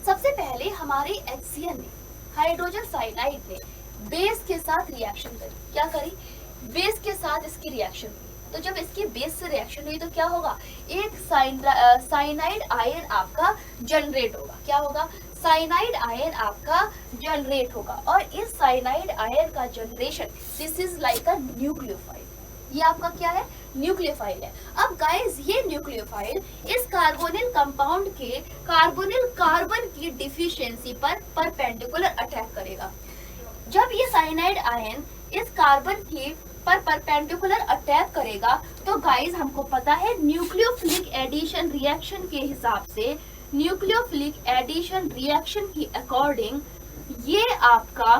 सबसे पहले हमारे HCN ने, हाइड्रोजन साइनाइड ने बेस के साथ रिएक्शन करी। क्या करी? बेस के साथ इसकी रिएक्शन हुई। तो जब इसकी बेस से रिएक्शन हुई तो क्या होगा? एक साइनाइड आयन आपका जनरेट होगा। क्या होगा? साइनाइड आयन आपका जनरेट होगा। और इस साइनाइड आयन का generation, this is like a nucleophile. ये आपका क्या है? न्यूक्लियोफाइल है। अब गाइस ये न्यूक्लियोफाइल इस कार्बोनिल कंपाउंड के कार्बोनिल कार्बन की डिफिशियंसी पर परपेंडिकुलर अटैक करेगा। जब ये साइनाइड आयन इस कार्बन के पर परपेंडिकुलर अटैक करेगा तो गाइस हमको पता है न्यूक्लियोफिलिक एडिशन रिएक्शन के हिसाब से, न्यूक्लियोफिलिक एडिशन रिएक्शन की अकॉर्डिंग ये आपका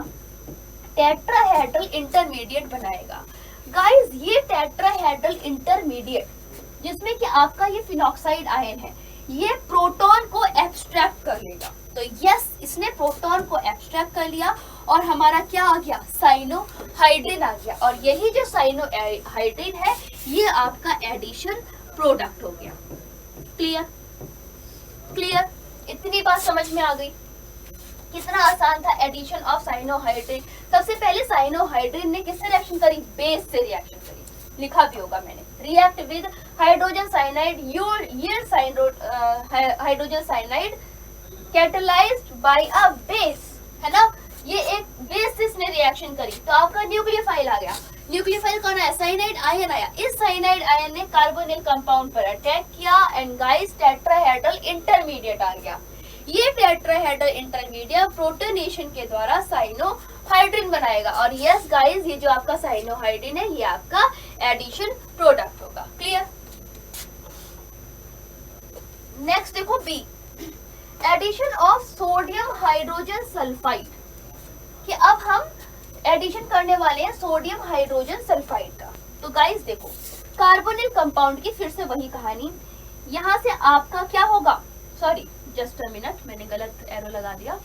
टेट्राहेड्रल इंटरमीडिएट बनाएगा। गाइस ये टेट्राहेड्रल इंटरमीडिएट जिसमें कि आपका ये फिनॉक्साइड आयन है, ये प्रोटॉन को एब्स्ट्रैक्ट कर लेगा। तो यस, इसने प्रोटॉन को एब्स्ट्रैक्ट कर लिया और हमारा क्या आ गया? साइनोहाइड्रिन आ गया। और यही जो साइनोहाइड्रिन है ये आपका एडिशन प्रोडक्ट हो गया। क्लियर? क्लियर? इतनी बात समझ में आ गई? कितना आसान था एडिशन ऑफ साइनोहाइड्रिन। सबसे पहले साइनोहाइड्रिन ने किससे रिएक्शन करी? बेस से रिएक्शन करी। लिखा भी होगा मैंने, react with hydrogen cyanide yield hydrogen cyanide catalysed by a base, है ना? ये एक बेस से इसने रिएक्शन करी तो आपका न्यूक्लियोफाइल आ गया। न्यूक्लियोफाइल कौन है? साइनाइड आयन आया। इस साइनाइड आयन ने कार्बोनिल कंपाउंड पर अटैक किया एंड गाइस टेट्राहेड्रल इंटरमीडिएट आ गया। ये टेट्राहेड्रल इंटरमीडिएट प्रोटोनेशन के द्वारा साइनोहाइड्रिन बनाएगा और यस गाइस ये जो आपका साइनोहाइड्रिन है ये आपका एडिशन प्रोडक्ट होगा। क्लियर? नेक्स्ट देखो B, addition of sodium hydrogen sulphide, कि अब हम एडिशन करने वाले हैं सोडियम हाइड्रोजन सल्फाइड का। तो गाइस देखो कार्बोनिल कंपाउंड की फिर से वही कहानी, यहां से आपका क्या होगा, सॉरी जस्ट अ मिनट मैंने गलत एरो लगा दिया।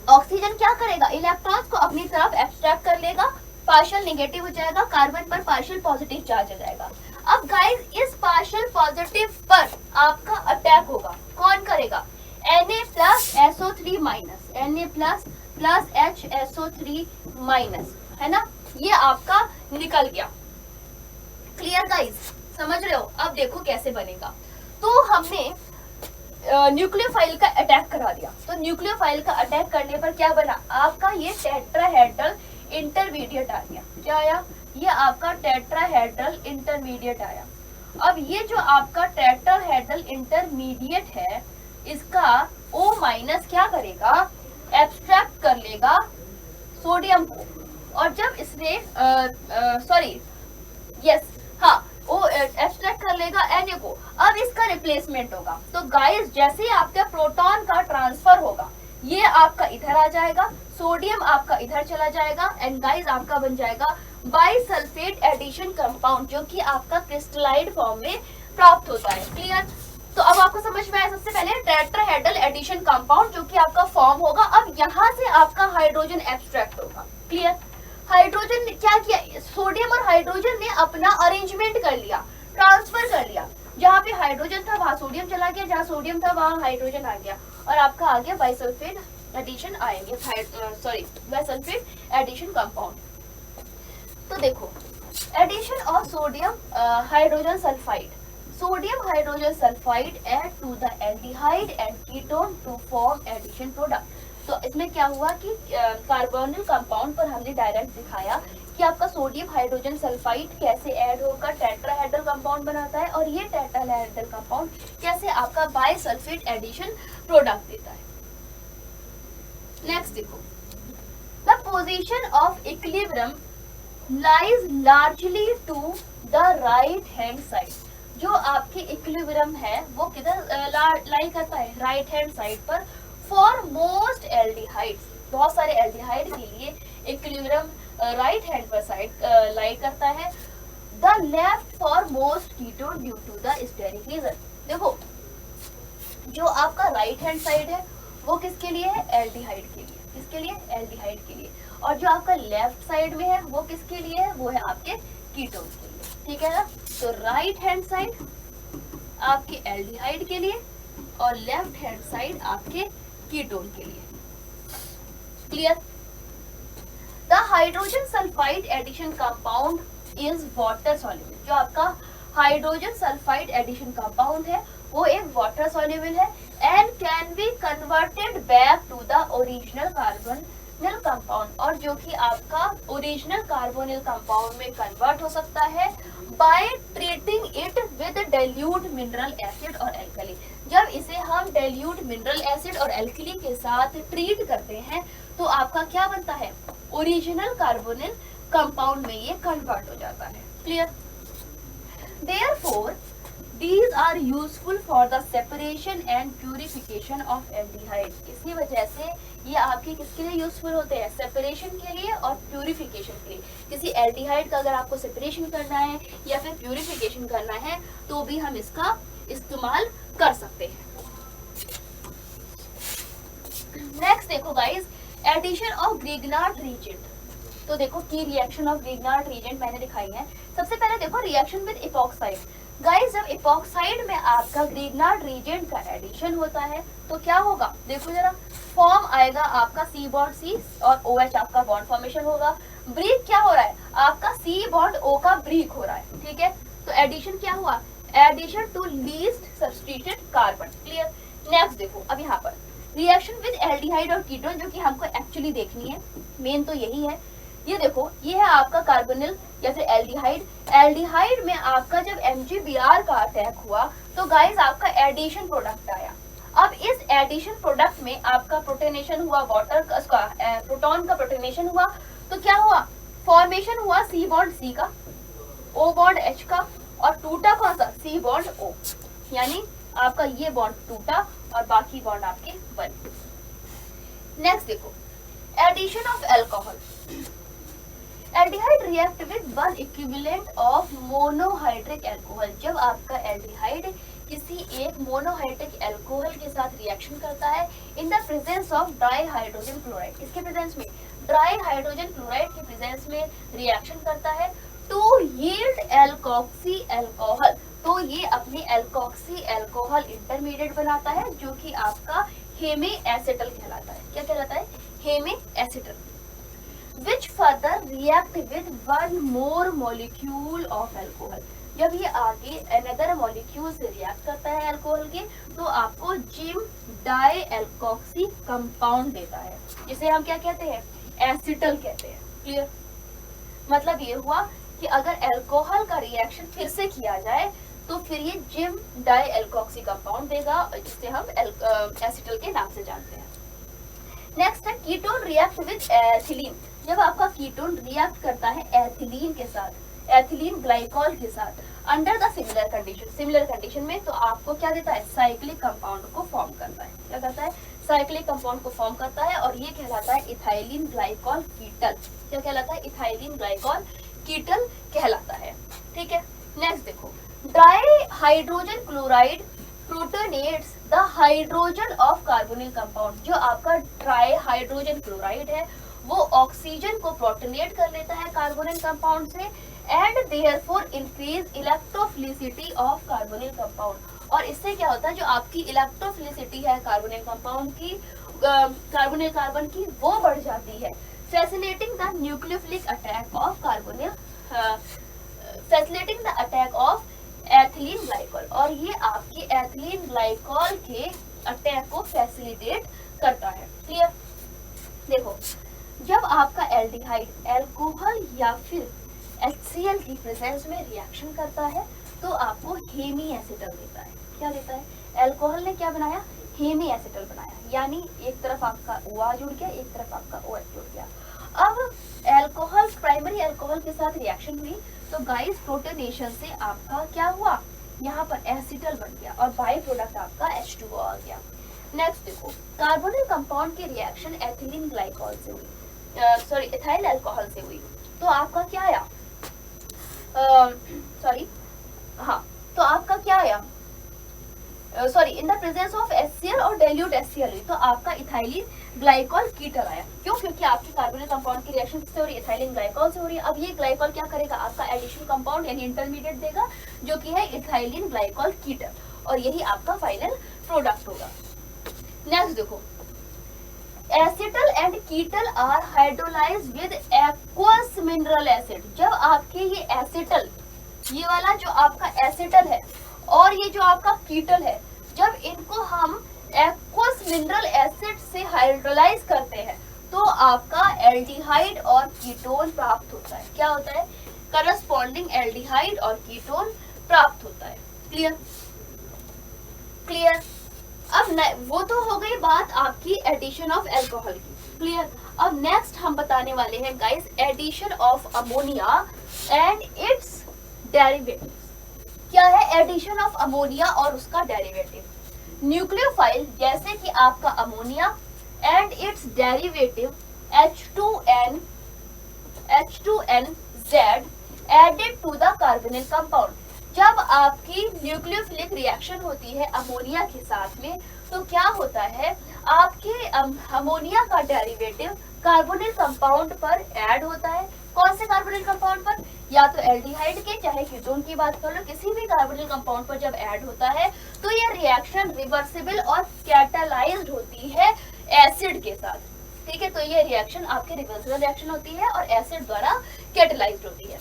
ऑक्सीजन क्या करेगा, इलेक्ट्रॉन्स को अपनी तरफ एब्स्ट्रैक्ट कर लेगा, पार्शियल नेगेटिव हो जाएगा, कार्बन पर पार्शियल पॉजिटिव चार्ज हो जाएगा। अब गाइस इस पार्शियल पॉजिटिव पर आपका अटैक होगा, कौन करेगा, Na plus SO3 minus, Na plus plus HSO3 minus, है ना, ये आपका निकल गया। क्लियर गाइस, समझ रहे हो? अब देखो कैसे बनेगा। तो हमने न्यूक्लियोफाइल का अटैक करा दिया, तो न्यूक्लियोफाइल का अटैक करने पर क्या बना, आपका ये टेट्राहेड्रल इंटरमीडिएट आ गया। क्या आया, ये आपका टेट्राहेड्रल इंटरमीडिएट आया। अब ये जो आपका टेट्राहेड्रल इंटरमीडिएट है इसका O माइनस क्या करेगा, एब्स्ट्रैक्ट कर लेगा सोडियम को, और जब इसने सॉरी यस हाँ वो एब्स्ट्रैक्ट कर लेगा Na को, अब इसका रिप्लेसमेंट होगा। तो गाइस जैसे ही आपका प्रोटॉन का ट्रांसफर होगा ये आपका इधर आ जाएगा, सोडियम आपका इधर चला जाएगा एंड गाइस आपका बन जाएगा बाइसल्फेट एडिशन कंपाउंड, जो कि आपका क्रिस्टलाइड फॉर्म में प्राप्त होता है। क्लियर? तो अब आपको समझ में आया सबसे पहले टेट्राहेड्रल एडिशन कंपाउंड जो कि आपका फॉर्म होगा। अब यहाँ से आपका हाइड्रोजन एब्स्ट्रैक्ट होगा। क्लियर? हाइड्रोजन ने क्या किया, सोडियम और हाइड्रोजन ने अपना अरेंजमेंट कर लिया, ट्रांसफर कर लिया, जहाँ पे हाइड्रोजन था वहां सोडियम चला गया, जहाँ सोडियम था वहां हाइड्रोजन आ गया और आपका आ गया बाइसल्फेट एडिशन आएंगे, सॉरी बाइसल्फेट एडिशन कंपाउंड। तो देखो addition of sodium hydrogen sulphide, sodium hydrogen sulfide add to the aldehyde and ketone to form addition product। तो इसमें क्या हुआ कि कार्बोनिल कंपाउंड पर हमने डायरेक्ट दिखाया कि आपका सोडियम हाइड्रोजन सल्फाइड कैसे ऐड होकर टेट्राहेड्रल कंपाउंड बनाता है और ये टेट्राहेड्रल कंपाउंड कैसे आपका बाइसल्फेट एडिशन प्रोडक्ट देता है। नेक्स्ट देखो, the position of equilibrium lies largely to the right hand side. जो आपके इक्विलिब्रियम है वो किधर लाई करता है, राइट हैंड साइड पर। फॉर मोस्ट एल्डिहाइड्स, बहुत सारे एल्डिहाइड के लिए इक्विलिब्रियम राइट हैंड पर साइड लाई करता है। The left for most ketone due to the steric reason. देखो जो आपका राइट हैंड साइड है वो किसके लिए है, एल्डिहाइड के लिए, किसके लिए, एल्डिहाइड के लिए, और जो आपका लेफ्ट साइड में है वो किसके लिए है, वो है आपके कीटोन के लिए। ठीक है ना, तो राइट हैंड साइड आपके एल्डिहाइड के लिए और लेफ्ट हैंड साइड आपके कीटोन के लिए। Clear? The hydrogen sulphide addition compound is water soluble. जो आपका हाइड्रोजन सल्फाइड एडिशन कंपाउंड है वो एक वाटर सॉल्युबल है and can be converted back to the original carbonyl compound, और जो कि आपका ओरिजिनल कार्बोनिल कंपाउंड में कन्वर्ट हो सकता है by treating it with dilute mineral acid और एल्कली। जब इसे हम डाइल्यूट मिनरल एसिड और एल्कली के साथ ट्रीट करते हैं तो आपका क्या बनता है, ओरिजिनल कार्बोनिल कंपाउंड में ये कन्वर्ट हो जाता है। Clear? Therefore, these are useful for the separation and purification of aldehydes। इसी वजह से ये आपके किसके लिए यूजफुल होते हैं, सेपरेशन के लिए और प्यूरिफिकेशन के लिए। किसी एल्डिहाइड का अगर आपको सेपरेशन करना है या फिर प्यूरिफिकेशन करना है तो भी हम इसका इस्तेमाल कर सकते हैं। नेक्स्ट देखो guys, addition of Grignard reagent. तो देखो की रिएक्शन ऑफ ग्रिग्नार्ड रीजेंट मैंने दिखाई है। सबसे पहले देखो रिएक्शन विद इपॉक्साइड। गाइस जब इपॉक्साइड में आपका ग्रिग्नार्ड रीजेंट का एडिशन होता है तो क्या होगा, देखो जरा, फॉर्म आएगा आपका C बॉन्ड C और OH आपका बॉन्ड फॉर्मेशन होगा। ब्रेक क्या हो रहा है, आपका C बॉन्ड O का ब्रेक हो रहा है। ठीक है, तो एडिशन क्या हुआ, addition to least substituted carbon. Clear? Next देखो अब यहाँ पर रिएक्शन विद एल्डिहाइड और कीटोन जो कि हमको एक्चुअली देखनी है, मेन तो यही है। ये देखो, ये है आपका कार्बोनिल या फिर एल्डिहाइड। एल्डिहाइड में आपका जब MgBr का अटैक हुआ तो गाइस आपका एडिशन प्रोडक्ट आया। अब इस एडिशन प्रोडक्ट में आपका प्रोटोनेशन हुआ, वाटर का प्रोटॉन का प्रोटोनेशन हुआ, तो क्या हुआ, फॉर्मेशन हुआ C बॉन्ड C का, O बॉन्ड H का, और टूटा कौन सा, C बॉन्ड O, यानी आपका ये बॉन्ड टूटा और बाकी बॉन्ड आपके बने। नेक्स्ट देखो, addition of alcohol. Aldehyde react with one equivalent of monohydric alcohol. जब आपका एल्डिहाइड किसी एक मोनोहाइड्रिक अल्कोहल के साथ रिएक्शन करता है in the presence of dry hydrogen chloride, इसके प्रेजेंस में, ड्राई हाइड्रोजन क्लोराइड के प्रेजेंस में रिएक्शन करता है टू यील्ड एल्कोक्सी अल्कोहल, तो ये अपने एल्कोक्सी अल्कोहल इंटरमीडिएट बनाता है जो कि आपका हेमे एसिटल कहलाता है। क्या कहलाता है, हेमे acetal, which further react with one more molecule of alcohol। जब ये आगे another molecule से रिएक्ट करता है अल्कोहल के, तो आपको जिम डाई एल्कोक्सी कंपाउंड देता है, जिसे हम क्या कहते हैं, एसिटल कहते हैं। क्लियर, मतलब ये हुआ कि अगर अल्कोहल का रिएक्शन फिर से किया जाए तो फिर ये जिम डाई एल्कोक्सी कंपाउंड देगा, जिसे हम एसिटल के नाम से जानते हैं। नेक्स्ट है कीटोन रिएक्ट विद एथिलीन। जब आपका कीटोन रिएक्ट करता है एथिलीन के साथ, एथिलीन ग्लाइकॉल के साथ, under the similar condition, similar condition में, तो आपको क्या देता है, साइक्लिक कंपाउंड को फॉर्म करता है। क्या करता है, साइक्लिक कंपाउंड को फॉर्म करता है, और ये कहलाता है इथाइलिन ग्लाइकॉल कीटल। क्या कहलाता है, इथाइलिन ग्लाइकॉल कीटल कहलाता है। ठीक है, नेक्स्ट देखो, dry hydrogen chloride protonates the hydrogen of carbonyl compound. जो आपका ड्राई हाइड्रोजन क्लोराइड है वो ऑक्सीजन को प्रोटोनेट कर लेता है कार्बोनिल कंपाउंड से, and therefore increase electrophilicity of carbonyl compound. और इससे क्या होता है, जो आपकी इलेक्ट्रोफिलिसिटी है कार्बोनिल कंपाउंड की, कार्बोनिल कार्बन की, वो बढ़ जाती है, facilitating the nucleophilic attack of carbonyl, facilitating the attack of ethylene glycol. और ये आपकी एथिलीन ग्लाइकॉल के अटैक को फैसिलिटेट करता है। क्लियर, देखो, जब आपका एल्डिहाइड अल्कोहल या फिर HCl की प्रेजेंस में रिएक्शन करता है तो आपको हेमी एसिटल देता है। क्या देता है, अल्कोहल ने क्या बनाया, हेमी एसिटल बनाया, यानी एक तरफ आपका OH जुड़ गया, एक तरफ आपका OH जुड़ गया। अब अल्कोहल, प्राइमरी अल्कोहल के साथ रिएक्शन हुई तो गाइस प्रोटोनेशन से आपका क्या हुआ, यहाँ पर एसिटल बन गया और बाई प्रोडक्ट आपका H2O आ गया। नेक्स्ट देखो, कार्बोनिल कंपाउंड की रिएक्शन एथिलीन ग्लाइकॉल से हुई, सॉरी इथाइल अल्कोहल से हुई, तो आपका क्या आया, तो आपका क्या आया, sorry in the presence of HCl और डाइल्यूट HCl हुई, तो आपका इथाइलिन ग्लाइकॉल कीटल आया। क्यों, क्योंकि आपकी कार्बोनिल कंपाउंड की रिएक्शन किससे हो रही है, इथाइलिन ग्लाइकॉल से हो रही है। अब ये ग्लाइकॉल क्या करेगा, आपका एडिशन कंपाउंड यानी इंटरमीडिएट देगा जो कि है इथाइलिन ग्लाइकॉल कीटल, और यही आपका फाइनल प्रोडक्ट होगा। नेक्स्ट देखो, acetal and ketal are hydrolysed with aqueous mineral acid. जब आपके ये एसिटल, ये वाला जो आपका एसिटल है और ये जो आपका कीटल है, जब इनको हम एक्वस मिनरल एसिड से हाइड्रोलाइज करते हैं तो आपका एल्डिहाइड और कीटोन प्राप्त होता है। क्या होता है, करस्पॉन्डिंग एल्डिहाइड और कीटोन प्राप्त होता है। Clear, clear. अब वो तो हो गई बात आपकी एडिशन ऑफ अल्कोहल की। क्लियर, अब नेक्स्ट हम बताने वाले हैं guys addition of ammonia and its derivatives. क्या है एडिशन ऑफ अमोनिया और उसका डेरिवेटिव, न्यूक्लियोफाइल जैसे कि आपका ammonia and its derivative H2NZ added to the carbonyl compound. जब आपकी न्यूक्लियोफिलिक रिएक्शन होती है अमोनिया के साथ में तो क्या होता है, आपके अमोनिया का डेरिवेटिव कार्बोनिल कंपाउंड पर ऐड होता है। कौन से कार्बोनिल कंपाउंड पर, या तो एल्डिहाइड के, चाहे कीटोन की बात कर लो, किसी भी कार्बोनिल कंपाउंड पर जब ऐड होता है तो यह रिएक्शन रिवर्सिबल और कैटालाइज्ड होती है एसिड के साथ। ठीक है, तो ये रिएक्शन आपके रिवर्सिबल रिएक्शन होती है और एसिड द्वारा कैटालाइज्ड होती है।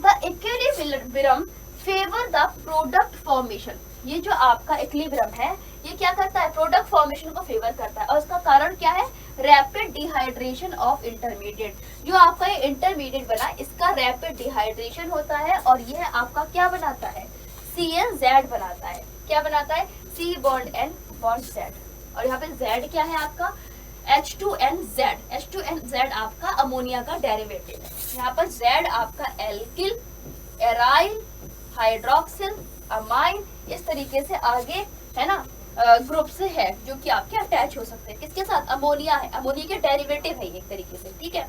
The equilibrium favour the product formation. ये जो आपका इक्विलिब्रियम है ये क्या करता है, प्रोडक्ट फॉर्मेशन को फेवर करता है। और उसका कारण क्या है, रैपिड डिहाइड्रेशन ऑफ इंटरमीडिएट। जो आपका ये इंटरमीडिएट बना, इसका रैपिड डिहाइड्रेशन होता है और यह आपका क्या बनाता है, CnZ बनाता है। क्या बनाता है, C bond N bond Z। और यहाँ पे Z क्या है आपका, H2NZ। H2NZ आपका अमोनिया का डेरिवेटिव है। यहाँ पर Z आपका एल्किल, एराइल, हाइड्रोक्सिल, अमाइन, इस तरीके से आगे है ना ग्रुप से है जो कि आपके अटैच हो सकते हैं। किसके साथ, अमोनिया है, अमोनिया के डेरिवेटिव है एक तरीके से, ठीक है।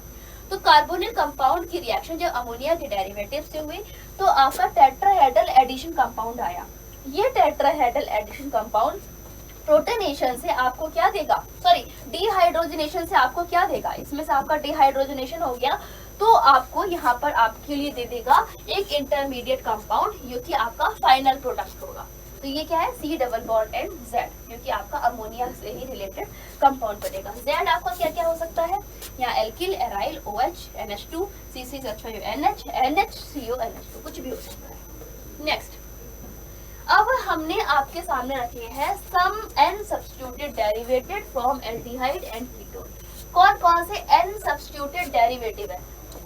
तो कार्बोनिल कंपाउंड की रिएक्शन जब अमोनिया के डेरिवेटिव से हुई तो आपका टेट्राहेड्रल एडिशन कंपाउंड आया। ये टेट्राहेड्रल एडिशन कंपाउंड प्रोटोनेशन से आपको क्या देगा, सॉरी डिहाइड्रोजनेशन से आपको क्या देगा, इसमें से आपका डिहाइड्रोजनेशन हो गया तो आपको यहाँ पर आपके लिए दे देगा एक इंटरमीडिएट कंपाउंड जो कि आपका फाइनल प्रोडक्ट होगा। तो ये क्या है, C double bond and Z, जो कि आपका अमोनिया से ही रिलेटेड कंपाउंड बनेगा। Z आपका क्या क्या हो सकता है, यहाँ alkyl, aryl, OH, NH2, C6H5NH, NH, CONH2, कुछ भी हो सकता है। नेक्स्ट, अब हमने आपके सामने रखे हैं सम N substituted derivated from aldehyde and ketone. कौन कौन से N सब्स्टिट्यूटेड डेरिवेटिव है,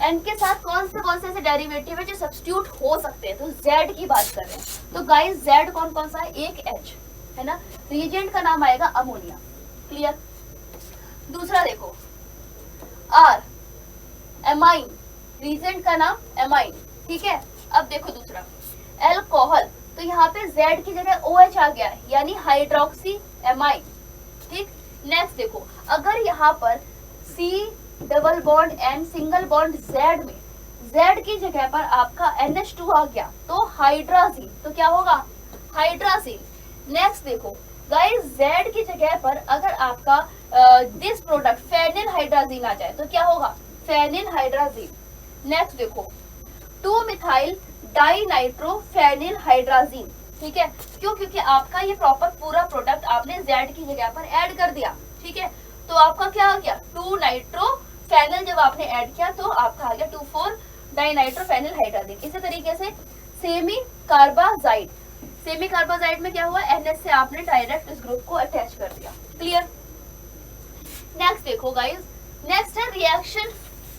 N के साथ कौन से ऐसे डेरिवेटिव है जो सब्स्टिट्यूट हो सकते हैं। तो Z की बात कर रहे हैं, तो गाइस Z कौन कौन सा है, एक H है ना, रिएजेंट का नाम आएगा अमोनिया, क्लियर। दूसरा देखो R, एमाइन, रिएजेंट का नाम एमाइन, ठीक है। अब देखो दूसरा एल्कोहल, तो यहाँ पे Z की जगह OH आ गया यानी हाइड्रोक्सी एमाइन, ठीक। नेक्स्ट देखो, अगर यहाँ पर C double bond N single bond Z में Z की जगह पर आपका NH2 आ गया तो हाइड्राजीन, तो क्या होगा, हाइड्राजीन। नेक्स्ट देखो गाइस, Z की जगह पर अगर आपका दिस प्रोडक्ट फेनिल हाइड्राजीन आ जाए तो क्या होगा, फेनिल हाइड्राजीन। नेक्स्ट देखो 2 मिथाइल डाइनाइट्रो फेनिल हाइड्राजीन, ठीक है। क्यों, क्योंकि आपका ये प्रॉपर पूरा प्रोडक्ट आपने Z की जगह पर ऐड कर दिया, ठीक है। तो आपका क्या आ गया, 2 नाइट्रो फेनिल, जब आपने ऐड किया तो आपका आ गया 2,4 डाइनाइट्रो फेनिल हाइड्राजीन। इसी तरीके से सेमी कार्बाजाइड, सेमी कार्बाजाइड में क्या हुआ, NH से आपने डायरेक्ट इस ग्रुप को अटैच कर दिया, क्लियर। नेक्स्ट देखो गाइस, नेक्स्ट है reaction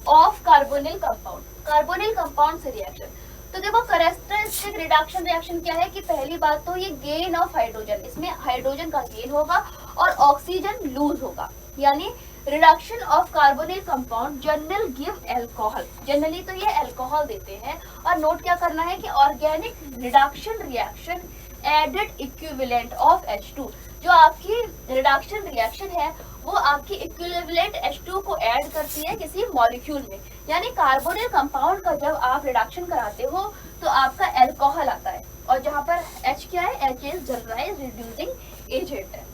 of carbonyl compound, carbonyl compound से रिएक्शन। तो देखो कैरेक्टरिस्टिक रिडक्शन रिएक्शन क्या है कि पहली बात तो ये गेन ऑफ हाइड्रोजन, इसमें हाइड्रोजन का गेन होगा और ऑक्सीजन लूज होगा, यानी reduction of carbonyl compound general give alcohol, generally तो ये एल्कोहल देते हैं। और नोट क्या करना है कि organic reduction reaction added equivalent of H2, जो आपकी रिडक्शन रिएक्शन है वो आपकी इक्विवेलेंट H2 को ऐड करती है किसी मॉलिक्यूल में, यानी कार्बोनिल कंपाउंड का जब आप रिडक्शन कराते हो तो आपका एल्कोहल आता है। और जहाँ पर H क्या है, H is generalised reducing agent है।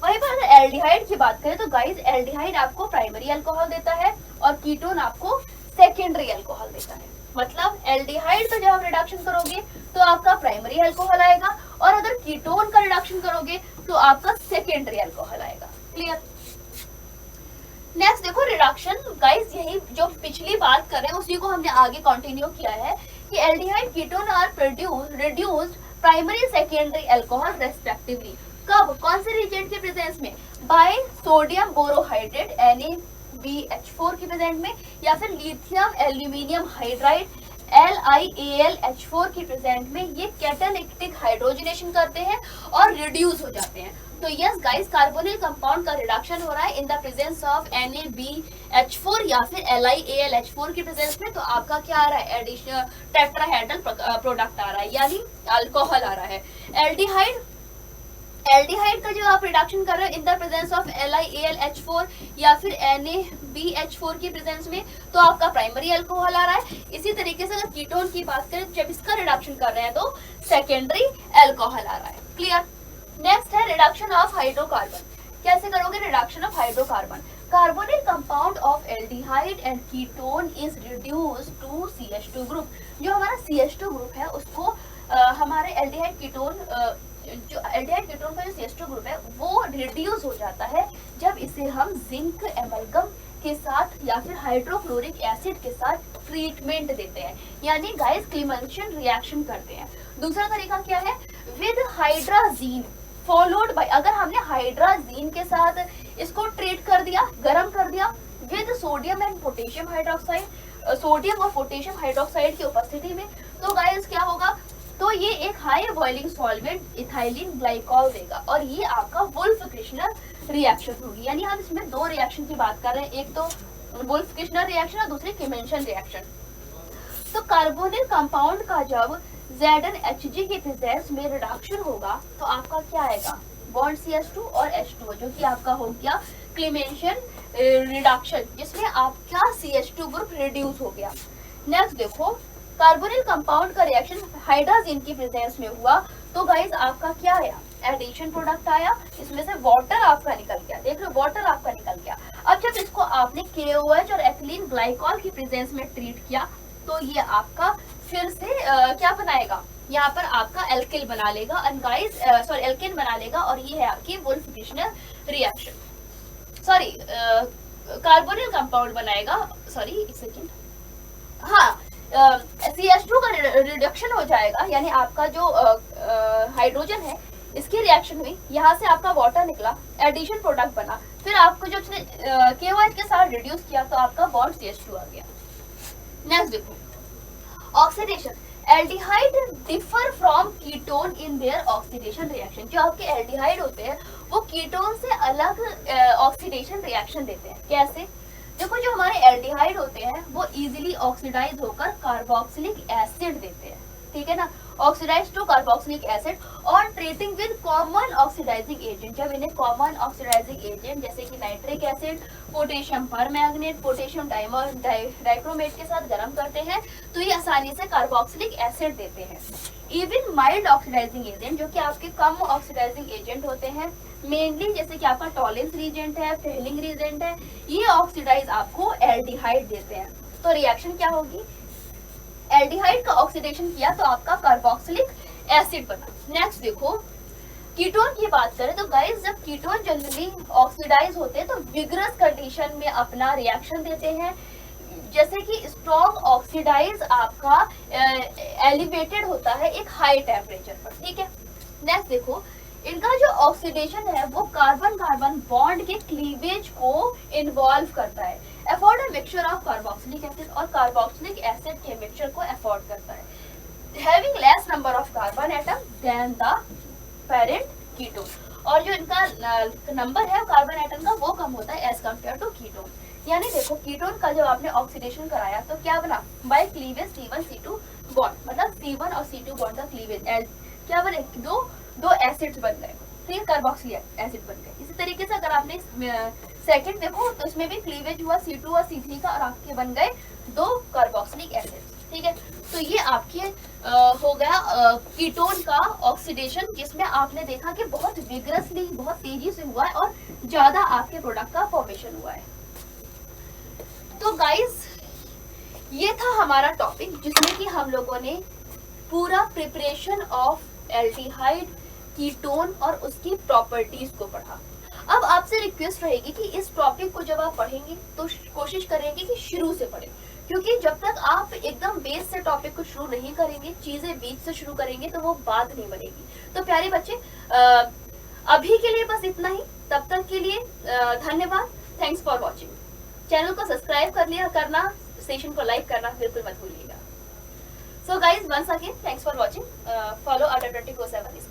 वहीं पर अगर एल्डिहाइड की बात करें तो गाइस, एल्डिहाइड आपको प्राइमरी अल्कोहल देता है और कीटोन आपको सेकेंडरी अल्कोहल देता है। मतलब एल्डिहाइड का जब आप रिडक्शन करोगे तो आपका प्राइमरी अल्कोहल आएगा और अगर कीटोन का रिडक्शन करोगे तो आपका सेकेंडरी अल्कोहल आएगा, क्लियर। नेक्स्ट देखो रिडक्शन, गाइस यही जो पिछली बात कर रहे हैं उसी को हमने आगे कंटिन्यू किया है कि aldehyde ketone are reduced primary secondary alcohol respectively. कब, कौन से रिएजेंट के प्रेजेंस में, बाय सोडियम बोरोहाइड्रेट NaBH4 के प्रेजेंट में, या फिर लिथियम एल्यूमिनियम हाइड्राइड LiAlH4 के प्रेजेंट में ये कैटालिटिक हाइड्रोजनेशन करते हैं और रिड्यूस हो जाते हैं। तो यस गाइस, कार्बोनिल कंपाउंड का रिडक्शन हो रहा है in the presence of NaBH4 या फिर LiAlH4 के प्रेजेंस में। तो आपका क्या आ रहा है, एडिशनल टेट्राहेड्रल प्रोडक्ट आ रहा है यानी अल्कोहल आ रहा है। एल्डिहाइड का जो आप रिडक्शन कर रहे हो in the presence of LiAlH4 या फिर NaBH4 की प्रेजेंस में तो आपका प्राइमरी अल्कोहल आ रहा है। इसी तरीके से अगर कीटोन की बात करें जब इसका रिडक्शन कर रहे हैं तो सेकेंडरी अल्कोहल आ रहा है, क्लियर। नेक्स्ट है रिडक्शन ऑफ हाइड्रोकार्बन। कैसे करोगे reduction of hydrocarbon, carbonyl compound of aldehyde and ketone is reduced to CH2 group. जो हमारा CH2 ग्रुप है उसको हमारे एल्डिहाइड कीटोन जो एल्डिहाइड कीटोन का जो CH2 ग्रुप है वो रिड्यूस हो जाता है जब इसे हम जिंक एमलगम के साथ या फिर हाइड्रोक्लोरिक एसिड के साथ ट्रीटमेंट देते हैं, यानी गाइस क्लीमेंशन रिएक्शन करते हैं। दूसरा तरीका क्या है, विद हाइड्राजीन फॉलोड बाय, अगर हमने हाइड्राजीन के साथ इसको ट्रीट कर दिया, गर्म कर दिया with sodium and potassium hydroxide, sodium और पोटेशियम हाइड्रोक्साइड की उपस्थिति में, तो गाइस क्या होगा, तो ये एक high boiling solvent ethylene glycol देगा और ये आपका वुल्फ-किर्शनर रिएक्शन होगी। यानी हम इसमें दो रिएक्शन की बात कर रहे हैं, एक तो वुल्फ-किर्शनर रिएक्शन और दूसरी किमेंशन रिएक्शन। तो कार्बोनिल कंपाउंड का जब ZnHg के प्रेजेंस में रिडक्शन होगा तो आपका क्या आएगा, बॉन्ड CH2 और H2 जो कि आपका हो गया क्लीमेंशन रिडक्शन, जिसमें आपका CH2 ग्रुप रिड्यूस हो गया। नेक्स्ट देखो, कार्बोनिल कंपाउंड का रिएक्शन हाइड्राजीन की प्रेजेंस में हुआ तो गाइस आपका क्या आया, एडिशन प्रोडक्ट आया, इसमें से वाटर आपका निकल गया, देख लो वाटर आपका निकल गया। अब जब इसको आपने KOH और एथिलीन ग्लाइकॉल की प्रेजेंस में ट्रीट किया तो ये आपका फिर से क्या बनाएगा, यहाँ पर आपका एल्किल बना लेगा एंड गाइस सॉरी एल्केन बना लेगा और ये है आपकी वुल्फ-किर्शनर रिएक्शन, सॉरी कार्बोनिल कंपाउंड बनाएगा, सॉरी एक सेकेंड, हाँ CH2 का रिडक्शन हो जाएगा, यानी आपका जो हाइड्रोजन है इसकी रिएक्शन हुई, यहाँ से आपका वाटर निकला, एडिशन प्रोडक्ट बना, फिर आपको जब उसने KOH के साथ रिड्यूस किया तो आपका बॉन्ड CH2 आ गया। नेक्स्ट देखो, oxidation, aldehyde differ from ketone in their oxidation reaction. जो आपके एल्डिहाइड होते हैं वो कीटोन से अलग ऑक्सीडेशन रिएक्शन देते हैं। कैसे, देखो जो हमारे एल्डिहाइड होते हैं वो इजीली ऑक्सीडाइज होकर कार्बोक्सिलिक एसिड देते हैं, ठीक है ना, ऑक्सीडाइज टू कार्बोक्सिलिक एसिड और treating with common oxidising agent, जब इन्हें कॉमन ऑक्सीडाइजिंग एजेंट जैसे कि nitric acid, potassium permanganate, potassium dichromate के साथ गर्म करते हैं तो ये आसानी से कार्बोक्सिलिक एसिड देते हैं। इवन माइल्ड ऑक्सीडाइजिंग एजेंट जो कि आपके कम ऑक्सीडाइजिंग एजेंट होते हैं, मेनली जैसे कि आपका टॉलेंस रीजेंट है, फेलिंग रीजेंट है, ये ऑक्सीडाइज आपको एल्डिहाइड देते हैं। तो रिएक्शन क्या होगी, एल्डिहाइड का ऑक्सीडेशन किया तो आपका कार्बोक्सिलिक एसिड बना। नेक्स्ट देखो, कीटोन की बात करें तो गाइस जब कीटोन जनरली ऑक्सीडाइज होते हैं तो विग्रस कंडीशन में अपना रिएक्शन देते हैं, जैसे कि स्ट्रॉन्ग ऑक्सीडाइज आपका एलिवेटेड होता है एक हाई टेम्परेचर पर, ठीक है। नेक्स्ट देखो, इनका जो ऑक्सीडेशन है वो कार्बन कार्बन बॉन्ड के क्लीवेज को इन्वॉल्व करता है, afford a mixture of carboxylic acid और कार्बोक्सिलिक एसिड के मिक्सचर को अफोर्ड करता है, having less number of carbon atom than the parent ketone, और जो इनका नंबर है कार्बन एटम का वो कम होता है एज कम्पेयर टू कीटोन। यानी देखो कीटोन का जब आपने ऑक्सीडेशन कराया तो क्या बना, बाय क्लीवेज C1C2 बॉन्ड, मतलब C1 और C2 बॉन्ड का क्लीवेज क्या बने, दो एसिड्स बन गए, ठीक, कार्बोक्सिलिक एसिड बन गए। इसी तरीके से अगर आपने सेकंड देखो तो इसमें भी क्लीवेज हुआ C2 और C3 का और आपके बन गए दो कार्बोक्सिलिक एसिड, ठीक है। तो ये आपके हो गया कीटोन का ऑक्सीडेशन, जिसमें आपने देखा कि बहुत विग्रसली, बहुत तेजी से हुआ है और ज्यादा आपके प्रोडक्ट का फॉर्मेशन हुआ है। तो गाइस ये था हमारा टॉपिक जिसमें कि हम लोगों ने पूरा प्रिपरेशन ऑफ एल्डिहाइड, कीटोन और उसकी प्रॉपर्टीज को पढ़ा। अब आपसे रिक्वेस्ट रहेगी कि इस टॉपिक को जब आप पढ़ेंगे तो कोशिश करेंगे कि शुरू से पढ़ें, क्योंकि जब तक आप एकदम बेस से टॉपिक को शुरू नहीं करेंगे, चीजें बीच से शुरू करेंगे तो वो बात नहीं बनेगी। तो प्यारे बच्चे अभी के लिए बस इतना ही, तब तक के लिए धन्यवाद, थैंक्स फॉर वॉचिंग। चैनल को सब्सक्राइब करना, सेशन को लाइक करना बिल्कुल मत भूलिएगा। So guys, once again, thanks for watching. Follow Adda 24/7.